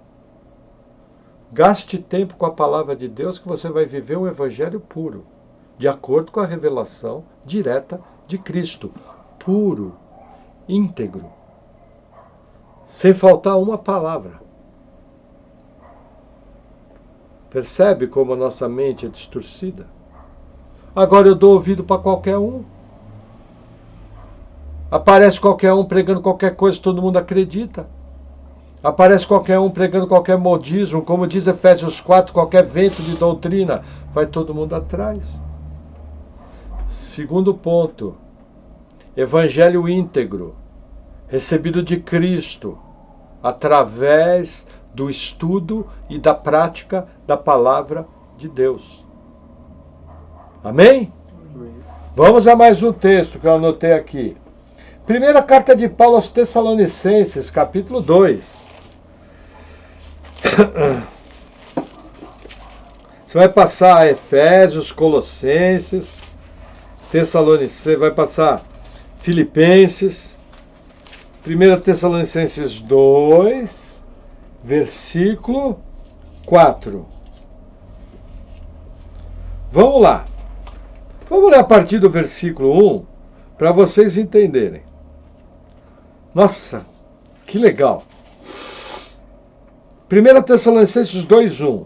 Gaste tempo com a palavra de Deus que você vai viver um evangelho puro, de acordo com a revelação direta de Cristo. Puro, íntegro, sem faltar uma palavra. Percebe como a nossa mente é distorcida? Agora eu dou ouvido para qualquer um. Aparece qualquer um pregando qualquer coisa, todo mundo acredita. Aparece qualquer um pregando qualquer modismo, como diz Efésios 4, qualquer vento de doutrina, vai todo mundo atrás. Segundo ponto, evangelho íntegro, recebido de Cristo, através do estudo e da prática da palavra de Deus. Amém? Amém. Vamos a mais um texto que eu anotei aqui. Primeira carta de Paulo aos Tessalonicenses, capítulo 2. Você vai passar Efésios, Colossenses, Tessalonicenses, vai passar Filipenses, 1 Tessalonicenses 2, versículo 4. Vamos lá. Vamos ler a partir do versículo 1, para vocês entenderem. Nossa, que legal. 1 Tessalonicenses 2:1.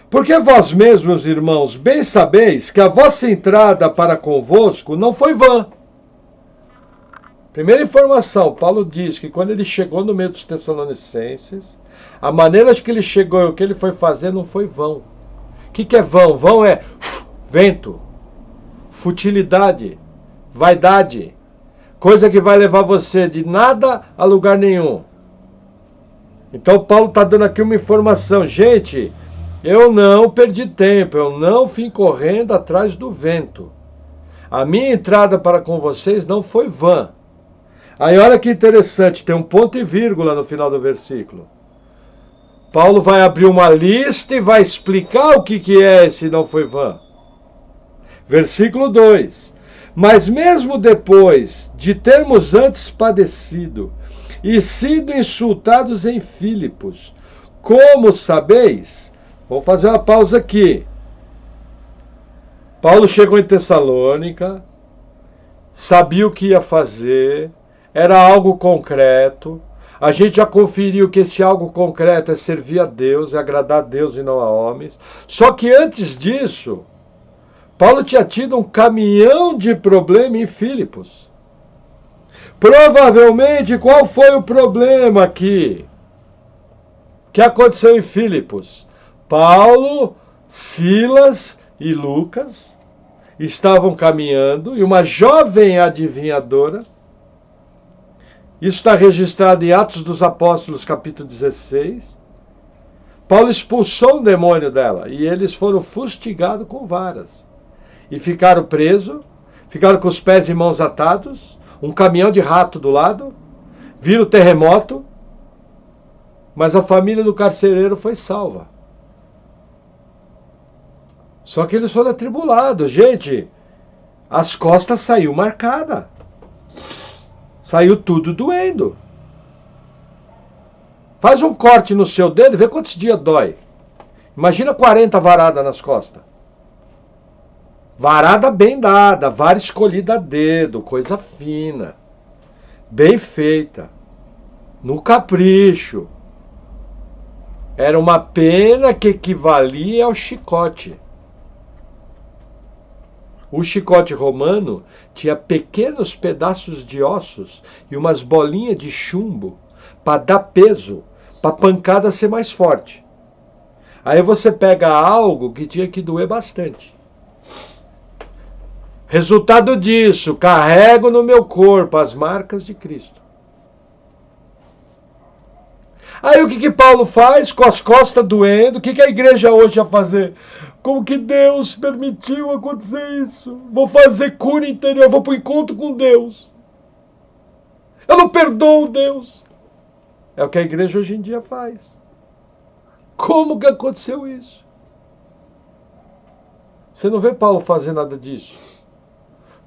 Porque vós mesmos, irmãos, bem sabeis que a vossa entrada para convosco não foi vã. Primeira informação, Paulo diz que quando ele chegou no meio dos Tessalonicenses, a maneira de que ele chegou e o que ele foi fazer não foi vão. O que é vão? Vão é vento, futilidade, vaidade, coisa que vai levar você de nada a lugar nenhum. Então Paulo está dando aqui uma informação. Gente, eu não perdi tempo, eu não fui correndo atrás do vento. A minha entrada para com vocês não foi vã. Aí olha que interessante, tem um ponto e vírgula no final do versículo. Paulo vai abrir uma lista e vai explicar o que é esse não foi vã. Versículo 2. Mas mesmo depois de termos antes padecido e sido insultados em Filipos, como sabeis? Vou fazer uma pausa aqui. Paulo chegou em Tessalônica, sabia o que ia fazer, era algo concreto. A gente já conferiu que esse algo concreto é servir a Deus, é agradar a Deus e não a homens. Só que antes disso, Paulo tinha tido um caminhão de problema em Filipos. Provavelmente, qual foi o problema aqui? Que aconteceu em Filipos? Paulo, Silas e Lucas estavam caminhando e uma jovem adivinhadora, isso está registrado em Atos dos Apóstolos, capítulo 16, Paulo expulsou o demônio dela e eles foram fustigados com varas. E ficaram presos, ficaram com os pés e mãos atados, um caminhão de rato do lado, viram o terremoto, mas a família do carcereiro foi salva. Só que eles foram atribulados. Gente, as costas saiu marcada. Saiu tudo doendo. Faz um corte no seu dedo e vê quantos dias dói. Imagina 40 varadas nas costas. Varada bem dada, vara escolhida a dedo, coisa fina, bem feita, no capricho. Era uma pena que equivalia ao chicote. O chicote romano tinha pequenos pedaços de ossos e umas bolinhas de chumbo para dar peso, para a pancada ser mais forte. Aí você pega algo que tinha que doer bastante. Resultado disso, carrego no meu corpo as marcas de Cristo. Aí o que Paulo faz? Com as costas doendo, o que a igreja hoje vai fazer? Como que Deus permitiu acontecer isso? Vou fazer cura interior, vou para o encontro com Deus. Eu não perdoo Deus. É o que a igreja hoje em dia faz. Como que aconteceu isso? Você não vê Paulo fazer nada disso.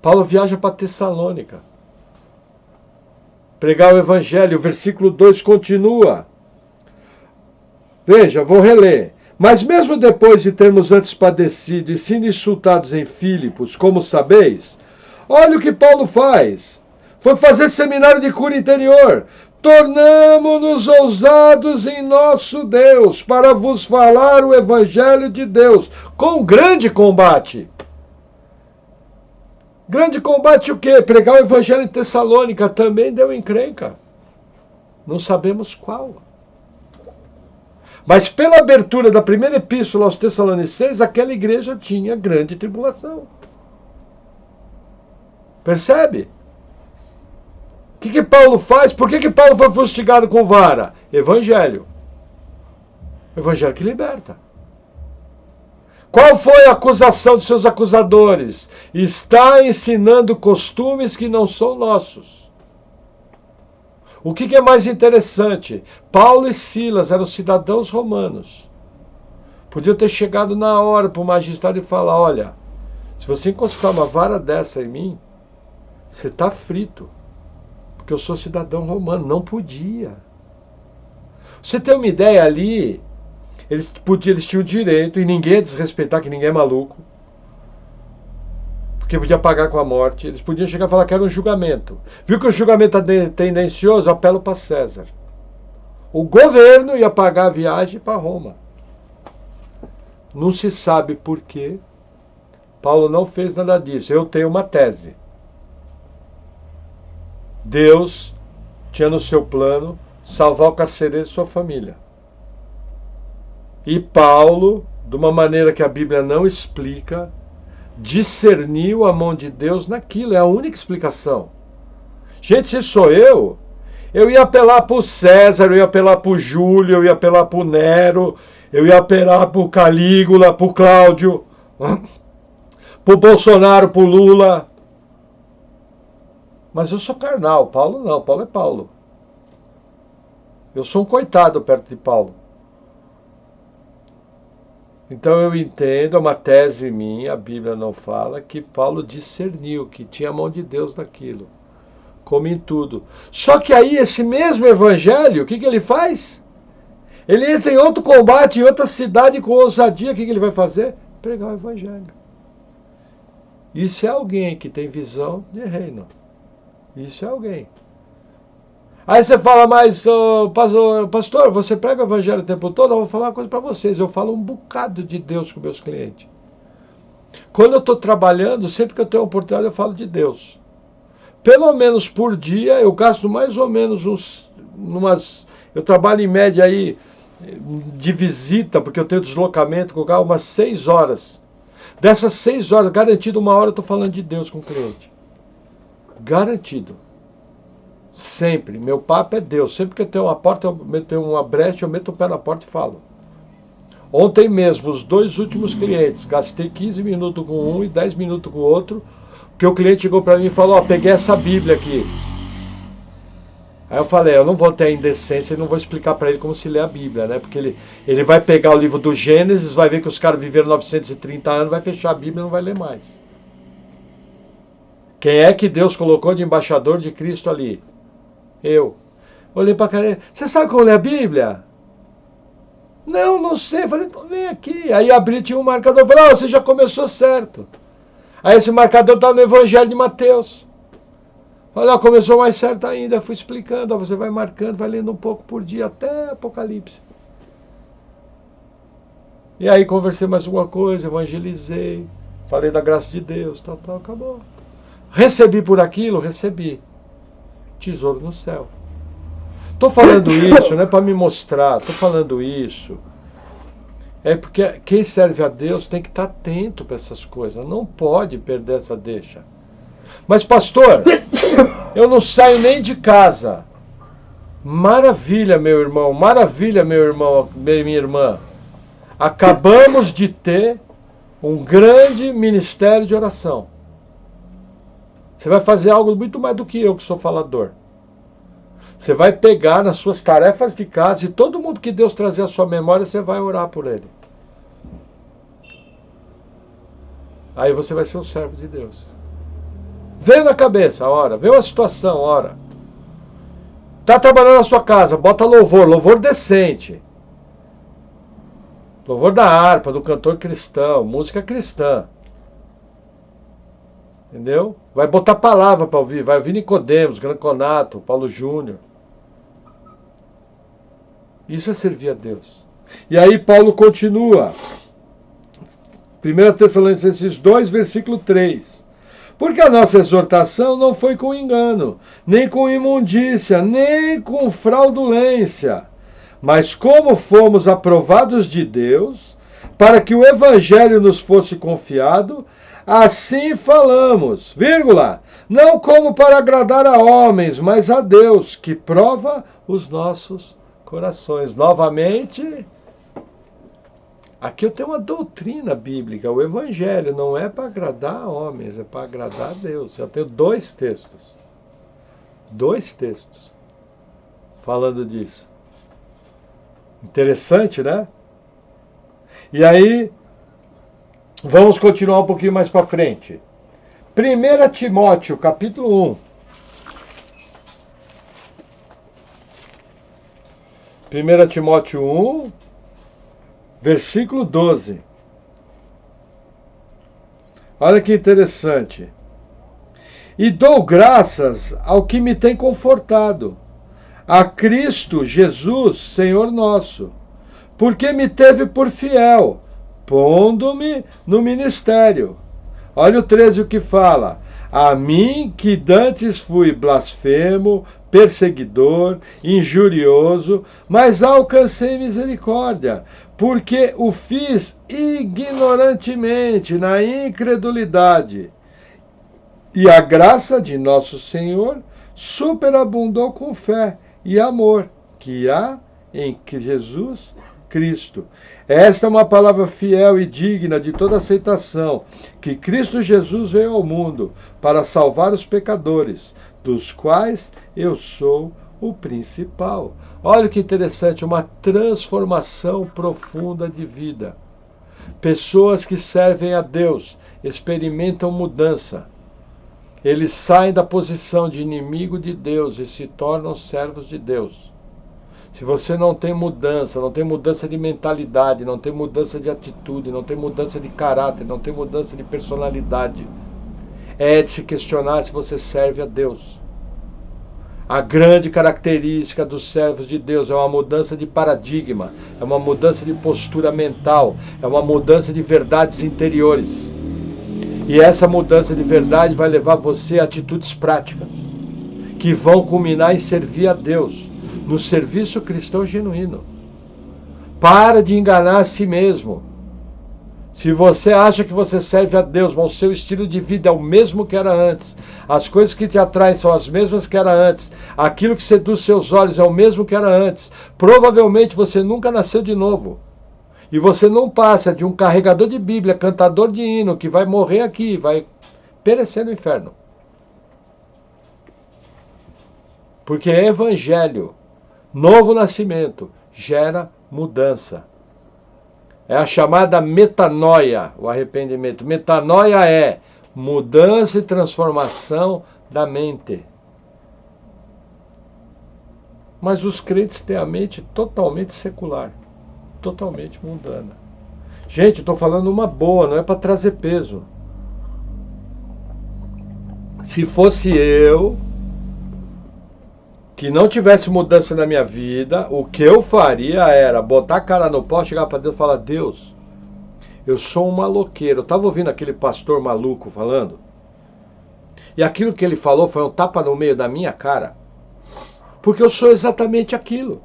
Paulo viaja para Tessalônica. Pregar o evangelho, o versículo 2 continua. Veja, vou reler. Mas mesmo depois de termos antes padecido e sido insultados em Filipos, como sabeis, olha o que Paulo faz. Foi fazer seminário de cura interior. Tornamo-nos ousados em nosso Deus, para vos falar o evangelho de Deus, com grande combate. Grande combate o quê? Pregar o evangelho em Tessalônica também deu encrenca. Não sabemos qual. Mas pela abertura da primeira epístola aos Tessalonicenses, aquela igreja tinha grande tribulação. Percebe? O que Paulo faz? Por que Paulo foi fustigado com vara? Evangelho. Evangelho que liberta. Qual foi a acusação dos seus acusadores? Está ensinando costumes que não são nossos. O que é mais interessante? Paulo e Silas eram cidadãos romanos. Podiam ter chegado na hora para o magistrado e falar, olha, se você encostar uma vara dessa em mim, você está frito. Porque eu sou cidadão romano. Não podia. Você tem uma ideia ali, eles tinham direito, e ninguém ia desrespeitar, que ninguém é maluco, porque podia pagar com a morte. Eles podiam chegar e falar que era um julgamento. Viu que o julgamento é tendencioso? Apelo para César. O governo ia pagar a viagem para Roma. Não se sabe por quê. Paulo não fez nada disso. Eu tenho uma tese. Deus tinha no seu plano salvar o carcereiro e sua família. E Paulo, de uma maneira que a Bíblia não explica, discerniu a mão de Deus naquilo. É a única explicação. Gente, se sou eu, Eu ia apelar para o César, eu ia apelar para o Júlio, eu ia apelar para o Nero, eu ia apelar para o Calígula, para o Cláudio, para o Bolsonaro, para o Lula. Mas eu sou carnal, Paulo não, Paulo é Paulo. Eu sou um coitado perto de Paulo. Então eu entendo, é uma tese minha, a Bíblia não fala, que Paulo discerniu, que tinha a mão de Deus naquilo, como em tudo. Só que aí esse mesmo evangelho, o que ele faz? Ele entra em outro combate, em outra cidade com ousadia, o que ele vai fazer? Pregar o evangelho. Isso é alguém que tem visão de reino. Isso é alguém. Aí você fala, mas pastor, você prega o evangelho o tempo todo? Eu vou falar uma coisa para vocês. Eu falo um bocado de Deus com meus clientes. Quando eu estou trabalhando, sempre que eu tenho oportunidade, eu falo de Deus. Pelo menos por dia, eu gasto mais ou menos eu trabalho em média aí de visita, porque eu tenho deslocamento com o carro, umas 6 horas. Dessas 6 horas, garantido 1 hora, eu estou falando de Deus com o cliente. Garantido. Sempre. Meu papo é Deus. Sempre que eu tenho uma porta, eu tenho uma brecha, eu meto o pé na porta e falo. Ontem mesmo, os 2 últimos clientes, gastei 15 minutos com um e 10 minutos com o outro, porque o cliente chegou para mim e falou, peguei essa Bíblia aqui. Aí eu falei, eu não vou ter a indecência e não vou explicar para ele como se lê a Bíblia, né? Porque ele vai pegar o livro do Gênesis, vai ver que os caras viveram 930 anos, vai fechar a Bíblia e não vai ler mais. Quem é que Deus colocou de embaixador de Cristo ali? Eu. Olhei para a cara, você sabe como ler a Bíblia? Não sei. Eu falei, então vem aqui. Aí abri, tinha um marcador. Eu falei, você já começou certo. Aí esse marcador está no Evangelho de Mateus. Olha, começou mais certo ainda. Eu fui explicando, você vai marcando, vai lendo um pouco por dia até Apocalipse. E aí conversei mais uma coisa, evangelizei, falei da graça de Deus, tal, acabou. Recebi por aquilo? Recebi. Tesouro no céu. Estou falando isso, não é para me mostrar, estou falando isso. É porque quem serve a Deus tem que estar atento para essas coisas, não pode perder essa deixa. Mas pastor, eu não saio nem de casa. Maravilha, meu irmão, minha irmã. Acabamos de ter um grande ministério de oração. Você vai fazer algo muito mais do que eu, que sou falador. Você vai pegar nas suas tarefas de casa e todo mundo que Deus trazer à sua memória, você vai orar por ele. Aí você vai ser um servo de Deus. Veio na cabeça, ora. Veio a situação, ora. Está trabalhando na sua casa, bota louvor decente. Louvor da harpa, do cantor cristão, música cristã. Entendeu? Vai botar palavra para ouvir, vai ouvir Nicodemos, Granconato, Paulo Júnior. Isso é servir a Deus. E aí Paulo continua. 1 Tessalonicenses 2, versículo 3. Porque a nossa exortação não foi com engano, nem com imundícia, nem com fraudulência, mas como fomos aprovados de Deus, para que o evangelho nos fosse confiado, assim falamos, vírgula, não como para agradar a homens, mas a Deus, que prova os nossos corações. Novamente, aqui eu tenho uma doutrina bíblica, o evangelho não é para agradar a homens, é para agradar a Deus. Já tenho 2 textos. 2 textos falando disso. Interessante, né? E aí, vamos continuar um pouquinho mais para frente. 1 Timóteo, capítulo 1. 1 Timóteo 1, versículo 12. Olha que interessante. E dou graças ao que me tem confortado, a Cristo Jesus, Senhor nosso, porque me teve por fiel, pondo-me no ministério. Olha o 13 o que fala. A mim que dantes fui blasfemo, perseguidor, injurioso, mas alcancei misericórdia, porque o fiz ignorantemente, na incredulidade. E a graça de nosso Senhor superabundou com fé e amor que há em Jesus Cristo. Esta é uma palavra fiel e digna de toda aceitação, que Cristo Jesus veio ao mundo para salvar os pecadores, dos quais eu sou o principal. Olha que interessante, uma transformação profunda de vida. Pessoas que servem a Deus experimentam mudança. Eles saem da posição de inimigo de Deus e se tornam servos de Deus. Se você não tem mudança de mentalidade, não tem mudança de atitude, não tem mudança de caráter, não tem mudança de personalidade, é de se questionar se você serve a Deus. A grande característica dos servos de Deus é uma mudança de paradigma, é uma mudança de postura mental, é uma mudança de verdades interiores. E essa mudança de verdade vai levar você a atitudes práticas, que vão culminar em servir a Deus, no serviço cristão genuíno. Para de enganar a si mesmo. Se você acha que você serve a Deus, mas o seu estilo de vida é o mesmo que era antes, as coisas que te atraem são as mesmas que era antes, aquilo que seduz seus olhos é o mesmo que era antes, provavelmente você nunca nasceu de novo. E você não passa de um carregador de Bíblia, cantador de hino, que vai morrer aqui, vai perecer no inferno. Porque é evangelho. Novo nascimento gera mudança. É a chamada metanoia, o arrependimento. Metanoia é mudança e transformação da mente. Mas os crentes têm a mente totalmente secular, totalmente mundana. Gente, estou falando uma boa, não é para trazer peso. Se fosse eu, que não tivesse mudança na minha vida, o que eu faria era botar a cara no pau, chegar para Deus e falar: Deus, eu sou um maloqueiro. Eu estava ouvindo aquele pastor maluco falando, e aquilo que ele falou foi um tapa no meio da minha cara, porque eu sou exatamente aquilo.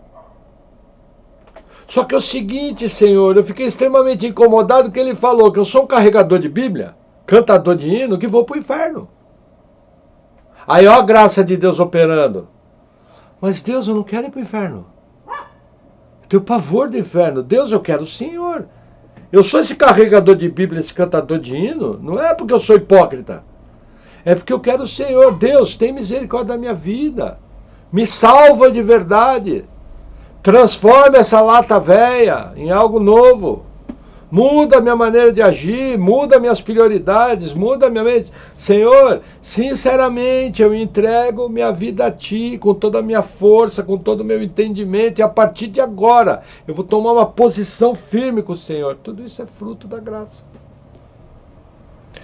Só que é o seguinte, Senhor, eu fiquei extremamente incomodado que ele falou que eu sou um carregador de Bíblia, cantador de hino, que vou para o inferno. Aí ó a graça de Deus operando. Mas Deus, eu não quero ir para o inferno. Eu tenho pavor do inferno. Deus, eu quero o Senhor. Eu sou esse carregador de Bíblia, esse cantador de hino, não é porque eu sou hipócrita. É porque eu quero o Senhor. Deus, tem misericórdia da minha vida. Me salva de verdade. Transforma essa lata velha em algo novo. Muda a minha maneira de agir, muda minhas prioridades, muda a minha mente. Senhor, sinceramente, eu entrego minha vida a Ti, com toda a minha força, com todo o meu entendimento, e a partir de agora, eu vou tomar uma posição firme com o Senhor. Tudo isso é fruto da graça.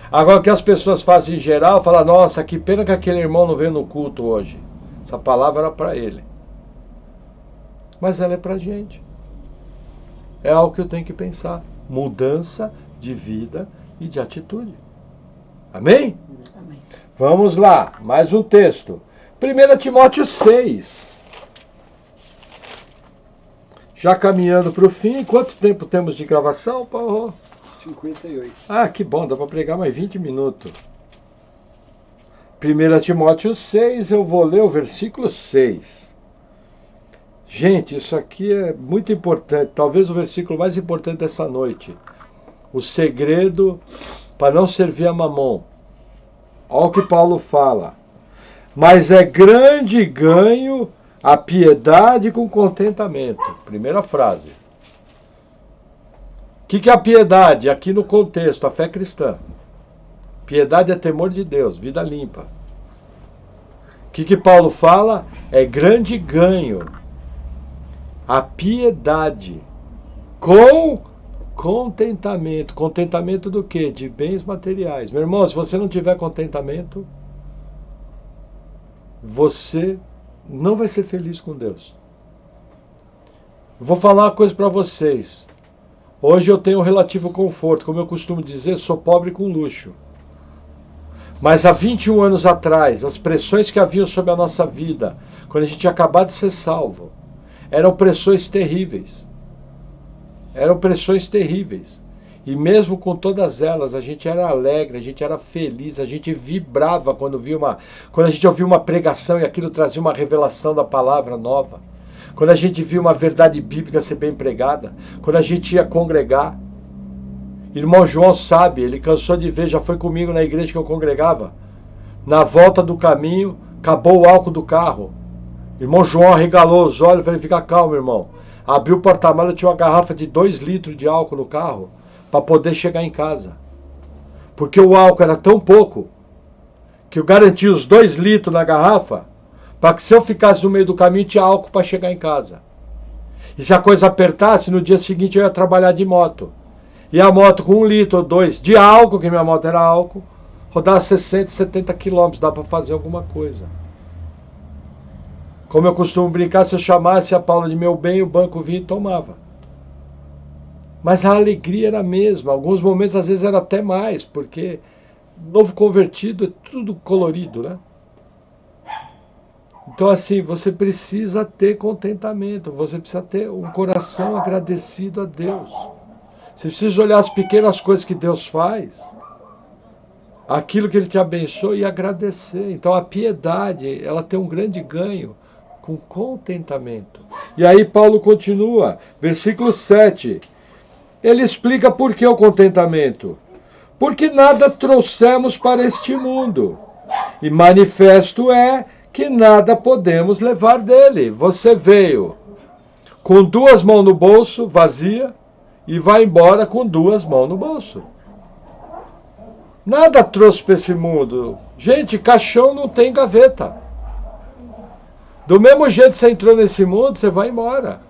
Agora, o que as pessoas fazem em geral, falam: nossa, que pena que aquele irmão não veio no culto hoje. Essa palavra era para ele. Mas ela é para a gente. É algo que eu tenho que pensar. Mudança de vida e de atitude. Amém? Amém. Vamos lá, mais um texto. 1 Timóteo 6. Já caminhando para o fim. Quanto tempo temos de gravação, Paulo? 58. Ah, que bom, dá para pregar mais 20 minutos. 1 Timóteo 6, eu vou ler o versículo 6. Gente, isso aqui é muito importante, talvez o versículo mais importante dessa noite. O segredo para não servir a mamon. Olha o que Paulo fala. Mas é grande ganho a piedade com contentamento. Primeira frase. O que é a piedade? Aqui no contexto, a fé cristã. Piedade é temor de Deus, vida limpa. O que Paulo fala? É grande ganho a piedade com contentamento. Contentamento do quê? De bens materiais. Meu irmão, se você não tiver contentamento, você não vai ser feliz com Deus. Vou falar uma coisa para vocês. Hoje eu tenho um relativo conforto. Como eu costumo dizer, sou pobre com luxo. Mas há 21 anos atrás, as pressões que haviam sobre a nossa vida, quando a gente tinha acabado de ser salvo, eram pressões terríveis. Eram pressões terríveis. E mesmo com todas elas, a gente era alegre, a gente era feliz, a gente vibrava quando a gente ouvia uma pregação e aquilo trazia uma revelação da palavra nova. Quando a gente via uma verdade bíblica ser bem pregada, quando a gente ia congregar. Irmão João sabe, ele cansou de ver, já foi comigo na igreja que eu congregava. Na volta do caminho, acabou o álcool do carro. Irmão João arregalou os olhos e falou, fica calmo, irmão. Abriu o porta-malas, tinha uma garrafa de 2 litros de álcool no carro, para poder chegar em casa. Porque o álcool era tão pouco, que eu garantia os 2 litros na garrafa, para que se eu ficasse no meio do caminho, tinha álcool para chegar em casa. E se a coisa apertasse, no dia seguinte eu ia trabalhar de moto. E a moto com 1 litro ou 2 de álcool, que minha moto era álcool, rodava 60, 70 quilômetros, dá para fazer alguma coisa. Como eu costumo brincar, se eu chamasse a Paula de meu bem, o banco vinha e tomava. Mas a alegria era a mesma, alguns momentos às vezes era até mais, porque novo convertido é tudo colorido, né? Então assim, você precisa ter contentamento, você precisa ter um coração agradecido a Deus. Você precisa olhar as pequenas coisas que Deus faz, aquilo que Ele te abençoa e agradecer. Então a piedade, ela tem um grande ganho com contentamento. E aí Paulo continua, versículo 7. Ele explica por que o contentamento. Porque nada trouxemos para este mundo, e manifesto é que nada podemos levar dele. Você veio com 2 mãos no bolso, vazia, e vai embora com 2 mãos no bolso. Nada trouxe para esse mundo. Gente, caixão não tem gaveta. Do mesmo jeito que você entrou nesse mundo, você vai embora.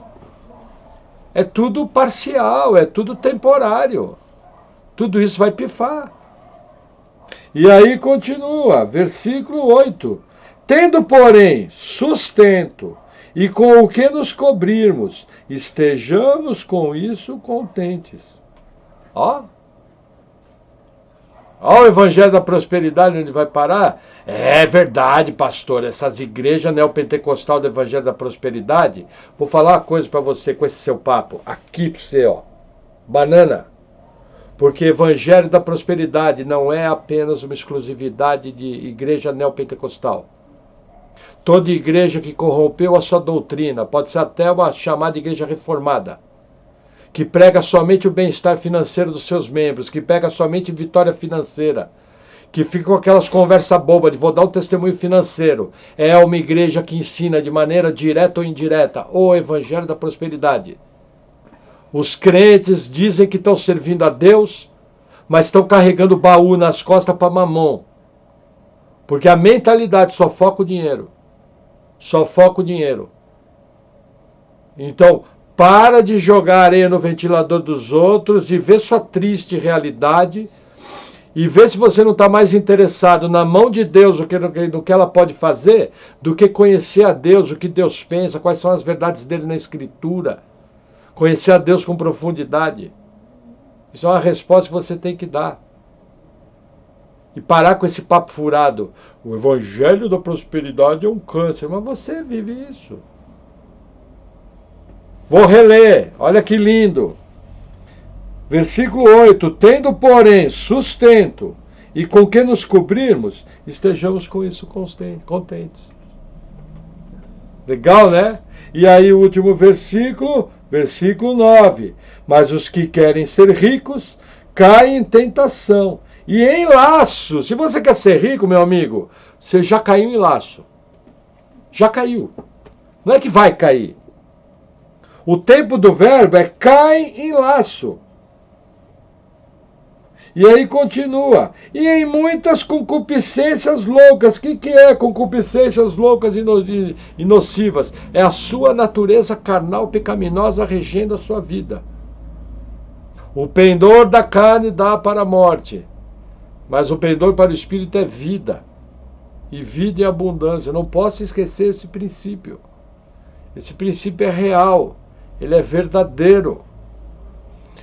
É tudo parcial, é tudo temporário. Tudo isso vai pifar. E aí continua, versículo 8. Tendo, porém, sustento e com o que nos cobrirmos, estejamos com isso contentes. Ó o evangelho da prosperidade onde vai parar. É verdade, pastor, essas igrejas neopentecostal do evangelho da prosperidade. Vou falar uma coisa para você com esse seu papo. Aqui para você, ó. Banana. Porque evangelho da prosperidade não é apenas uma exclusividade de igreja neopentecostal. Toda igreja que corrompeu a sua doutrina, pode ser até uma chamada igreja reformada, que prega somente o bem-estar financeiro dos seus membros, que prega somente vitória financeira, que fica com aquelas conversas bobas de vou dar um testemunho financeiro, é uma igreja que ensina de maneira direta ou indireta o evangelho da prosperidade. Os crentes dizem que estão servindo a Deus, mas estão carregando o baú nas costas para mamão. Porque a mentalidade só foca o dinheiro. Só foca o dinheiro. Então, para de jogar areia no ventilador dos outros e ver sua triste realidade e ver se você não está mais interessado na mão de Deus no que ela pode fazer do que conhecer a Deus, o que Deus pensa, quais são as verdades dele na Escritura. Conhecer a Deus com profundidade. Isso é uma resposta que você tem que dar. E parar com esse papo furado. O evangelho da prosperidade é um câncer. Mas você vive isso. Vou reler. Olha que lindo. Versículo 8. Tendo, porém, sustento e com que nos cobrirmos, estejamos com isso contentes. Legal, né? E aí o último versículo, versículo 9. Mas os que querem ser ricos caem em tentação e em laço. Se você quer ser rico, meu amigo, você já caiu em laço. Já caiu. Não é que vai cair. O tempo do verbo é cai em laço. E aí continua. E em muitas concupiscências loucas. O que é concupiscências loucas e nocivas? É a sua natureza carnal pecaminosa regendo a sua vida. O pendor da carne dá para a morte. Mas o pendor para o espírito é vida. E vida em abundância. Não posso esquecer esse princípio. Esse princípio é real. Ele é verdadeiro.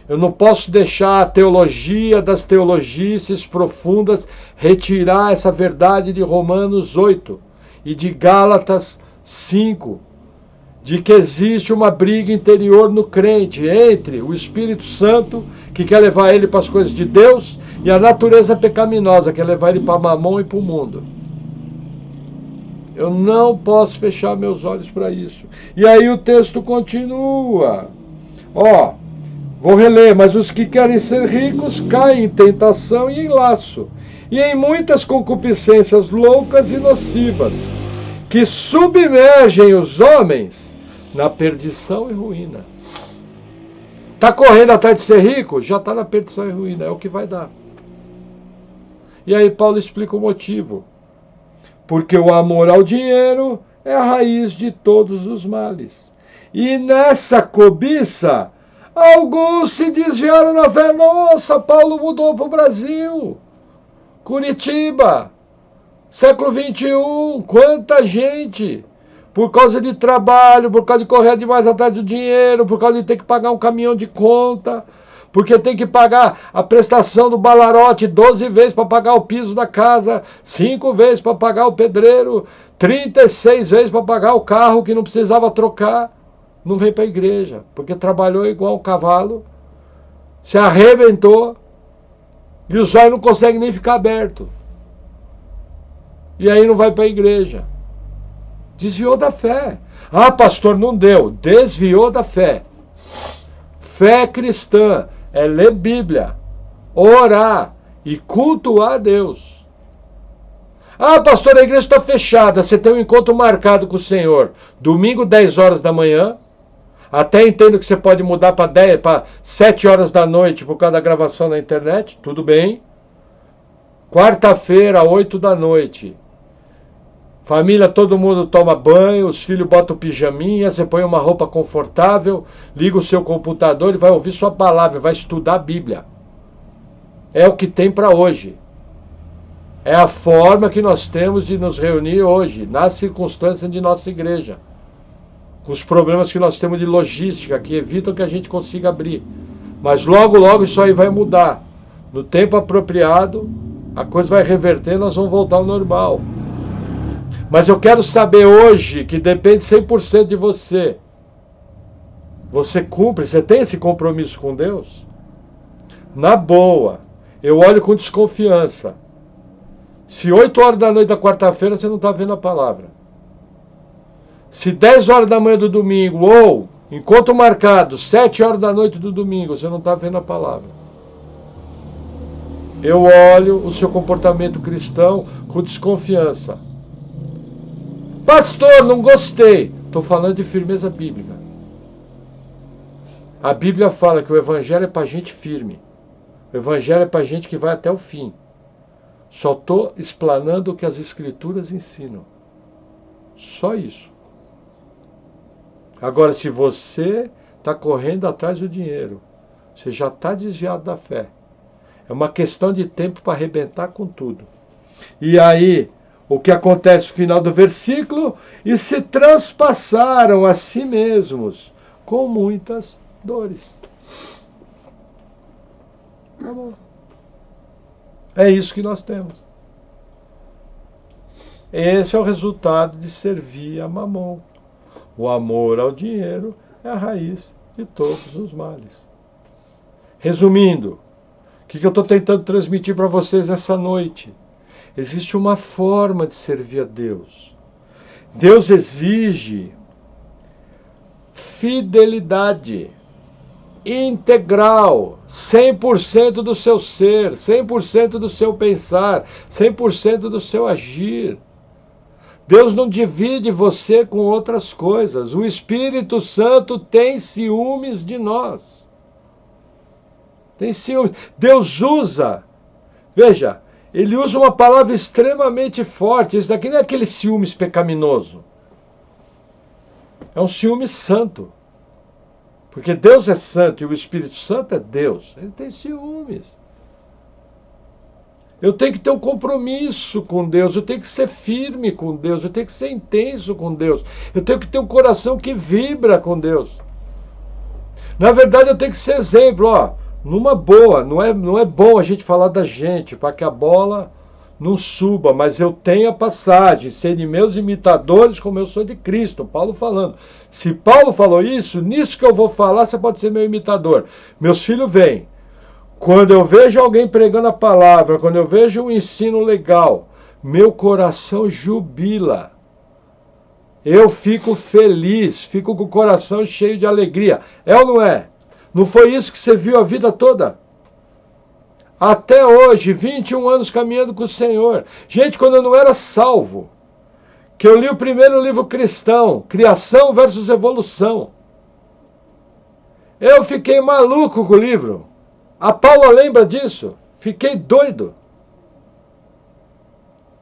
Eu não posso deixar a teologia das teologices profundas retirar essa verdade de Romanos 8 e de Gálatas 5 de que existe uma briga interior no crente entre o Espírito Santo, que quer levar ele para as coisas de Deus, e a natureza pecaminosa, que quer levar ele para Mamon e para o mundo. Eu não posso fechar meus olhos para isso. E aí o texto continua. Vou reler. Mas os que querem ser ricos caem em tentação e em laço, e em muitas concupiscências loucas e nocivas, que submergem os homens na perdição e ruína. Está correndo atrás de ser rico? Já está na perdição e ruína. É o que vai dar. E aí Paulo explica o motivo. Porque o amor ao dinheiro é a raiz de todos os males. E nessa cobiça, alguns se desviaram na fé. Nossa, Paulo mudou para o Brasil. Curitiba, século XXI, quanta gente, por causa de trabalho, por causa de correr demais atrás do dinheiro, por causa de ter que pagar um caminhão de conta, porque tem que pagar a prestação do balarote 12 vezes para pagar o piso da casa, 5 vezes para pagar o pedreiro, 36 vezes para pagar o carro que não precisava trocar. Não vem para a igreja, porque trabalhou igual um cavalo, se arrebentou, e os olhos não conseguem nem ficar abertos. E aí não vai para a igreja. Desviou da fé. Ah, pastor, não deu. Desviou da fé. Fé cristã é ler Bíblia, orar e cultuar a Deus. Ah, pastor, a igreja está fechada. Você tem um encontro marcado com o Senhor. Domingo, 10 horas da manhã. Até entendo que você pode mudar para 7 horas da noite por causa da gravação na internet. Tudo bem. Quarta-feira, 8 da noite. Família, todo mundo toma banho, os filhos botam pijaminha, você põe uma roupa confortável, liga o seu computador e vai ouvir sua palavra, vai estudar a Bíblia. É o que tem para hoje. É a forma que nós temos de nos reunir hoje, nas circunstâncias de nossa igreja. Com os problemas que nós temos de logística, que evitam que a gente consiga abrir. Mas logo, logo isso aí vai mudar. No tempo apropriado, a coisa vai reverter, nós vamos voltar ao normal. Mas eu quero saber hoje, que depende 100% de você. Você cumpre, você tem esse compromisso com Deus? Na boa, eu olho com desconfiança. Se 8 horas da noite da quarta-feira você não está vendo a palavra. Se 10 horas da manhã do domingo, ou encontro marcado, 7 horas da noite do domingo, você não está vendo a palavra. Eu olho o seu comportamento cristão com desconfiança. Pastor, não gostei. Estou falando de firmeza bíblica. A Bíblia fala que o Evangelho é para gente firme. O Evangelho é para gente que vai até o fim. Só estou explanando o que as Escrituras ensinam. Só isso. Agora, se você está correndo atrás do dinheiro, você já está desviado da fé. É uma questão de tempo para arrebentar com tudo. E aí, o que acontece no final do versículo? E se transpassaram a si mesmos com muitas dores. Acabou. É isso que nós temos. Esse é o resultado de servir a Mamon. O amor ao dinheiro é a raiz de todos os males. Resumindo, o que eu estou tentando transmitir para vocês essa noite? Existe uma forma de servir a Deus. Deus exige fidelidade integral, 100% do seu ser, 100% do seu pensar, 100% do seu agir. Deus não divide você com outras coisas. O Espírito Santo tem ciúmes de nós. Tem ciúmes. Deus usa, veja, ele usa uma palavra extremamente forte. Isso daqui não é aquele ciúmes pecaminoso. É um ciúme santo. Porque Deus é santo e o Espírito Santo é Deus. Ele tem ciúmes. Eu tenho que ter um compromisso com Deus, eu tenho que ser firme com Deus, eu tenho que ser intenso com Deus, eu tenho que ter um coração que vibra com Deus. Na verdade, eu tenho que ser exemplo, numa boa, não é bom a gente falar da gente, para que a bola não suba, mas eu tenho a passagem, sede meus imitadores como eu sou de Cristo, Paulo falando. Se Paulo falou isso, nisso que eu vou falar, você pode ser meu imitador. Meus filhos vêm. Quando eu vejo alguém pregando a palavra, quando eu vejo um ensino legal, meu coração jubila. Eu fico feliz, fico com o coração cheio de alegria. É ou não é? Não foi isso que você viu a vida toda? Até hoje, 21 anos caminhando com o Senhor. Gente, quando eu não era salvo, que eu li o primeiro livro cristão, Criação versus Evolução, eu fiquei maluco com o livro. A Paula lembra disso? Fiquei doido.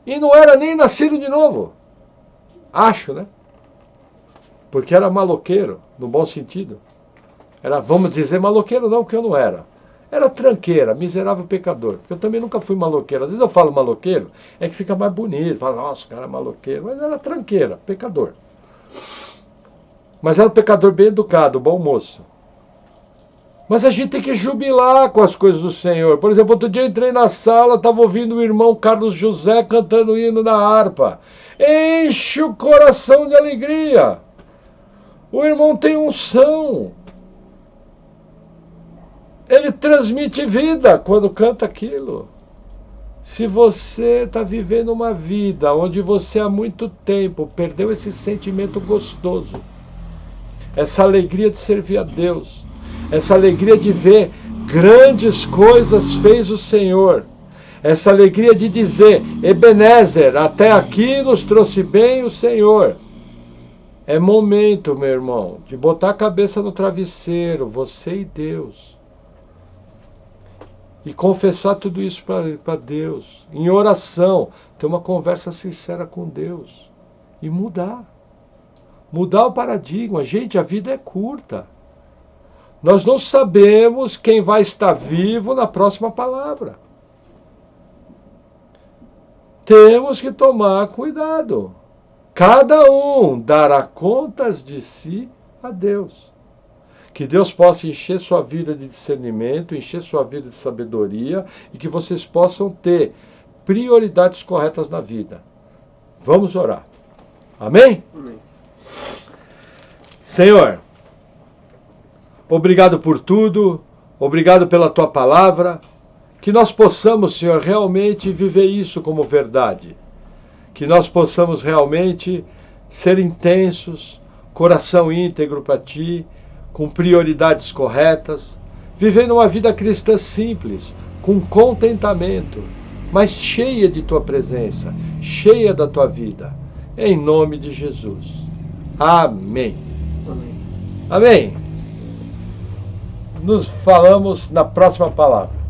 E não era nem nascido de novo. Acho, né? Porque era maloqueiro, no bom sentido. Era, vamos dizer, maloqueiro não, porque eu não era. Era tranqueira, miserável pecador. Eu também nunca fui maloqueiro. Às vezes eu falo maloqueiro, é que fica mais bonito. Fala, nossa, o cara é maloqueiro. Mas era tranqueira, pecador. Mas era um pecador bem educado, bom moço. Mas a gente tem que jubilar com as coisas do Senhor. Por exemplo, outro dia eu entrei na sala, estava ouvindo o irmão Carlos José cantando o hino na harpa. Enche o coração de alegria. O irmão tem unção. Ele transmite vida quando canta aquilo. Se você está vivendo uma vida onde você há muito tempo perdeu esse sentimento gostoso, essa alegria de servir a Deus, essa alegria de ver grandes coisas fez o Senhor, essa alegria de dizer, Ebenezer, até aqui nos trouxe bem o Senhor. É momento, meu irmão, de botar a cabeça no travesseiro, você e Deus. E confessar tudo isso para Deus. Em oração, ter uma conversa sincera com Deus. E mudar. Mudar o paradigma. Gente, a vida é curta. Nós não sabemos quem vai estar vivo na próxima palavra. Temos que tomar cuidado. Cada um dará contas de si a Deus. Que Deus possa encher sua vida de discernimento, encher sua vida de sabedoria e que vocês possam ter prioridades corretas na vida. Vamos orar. Amém? Amém. Senhor, obrigado por tudo, obrigado pela tua palavra, que nós possamos, Senhor, realmente viver isso como verdade. Que nós possamos realmente ser intensos, coração íntegro para ti, com prioridades corretas, vivendo uma vida cristã simples, com contentamento, mas cheia de tua presença, cheia da tua vida. Em nome de Jesus. Amém. Amém. Amém. Nos falamos na próxima palavra.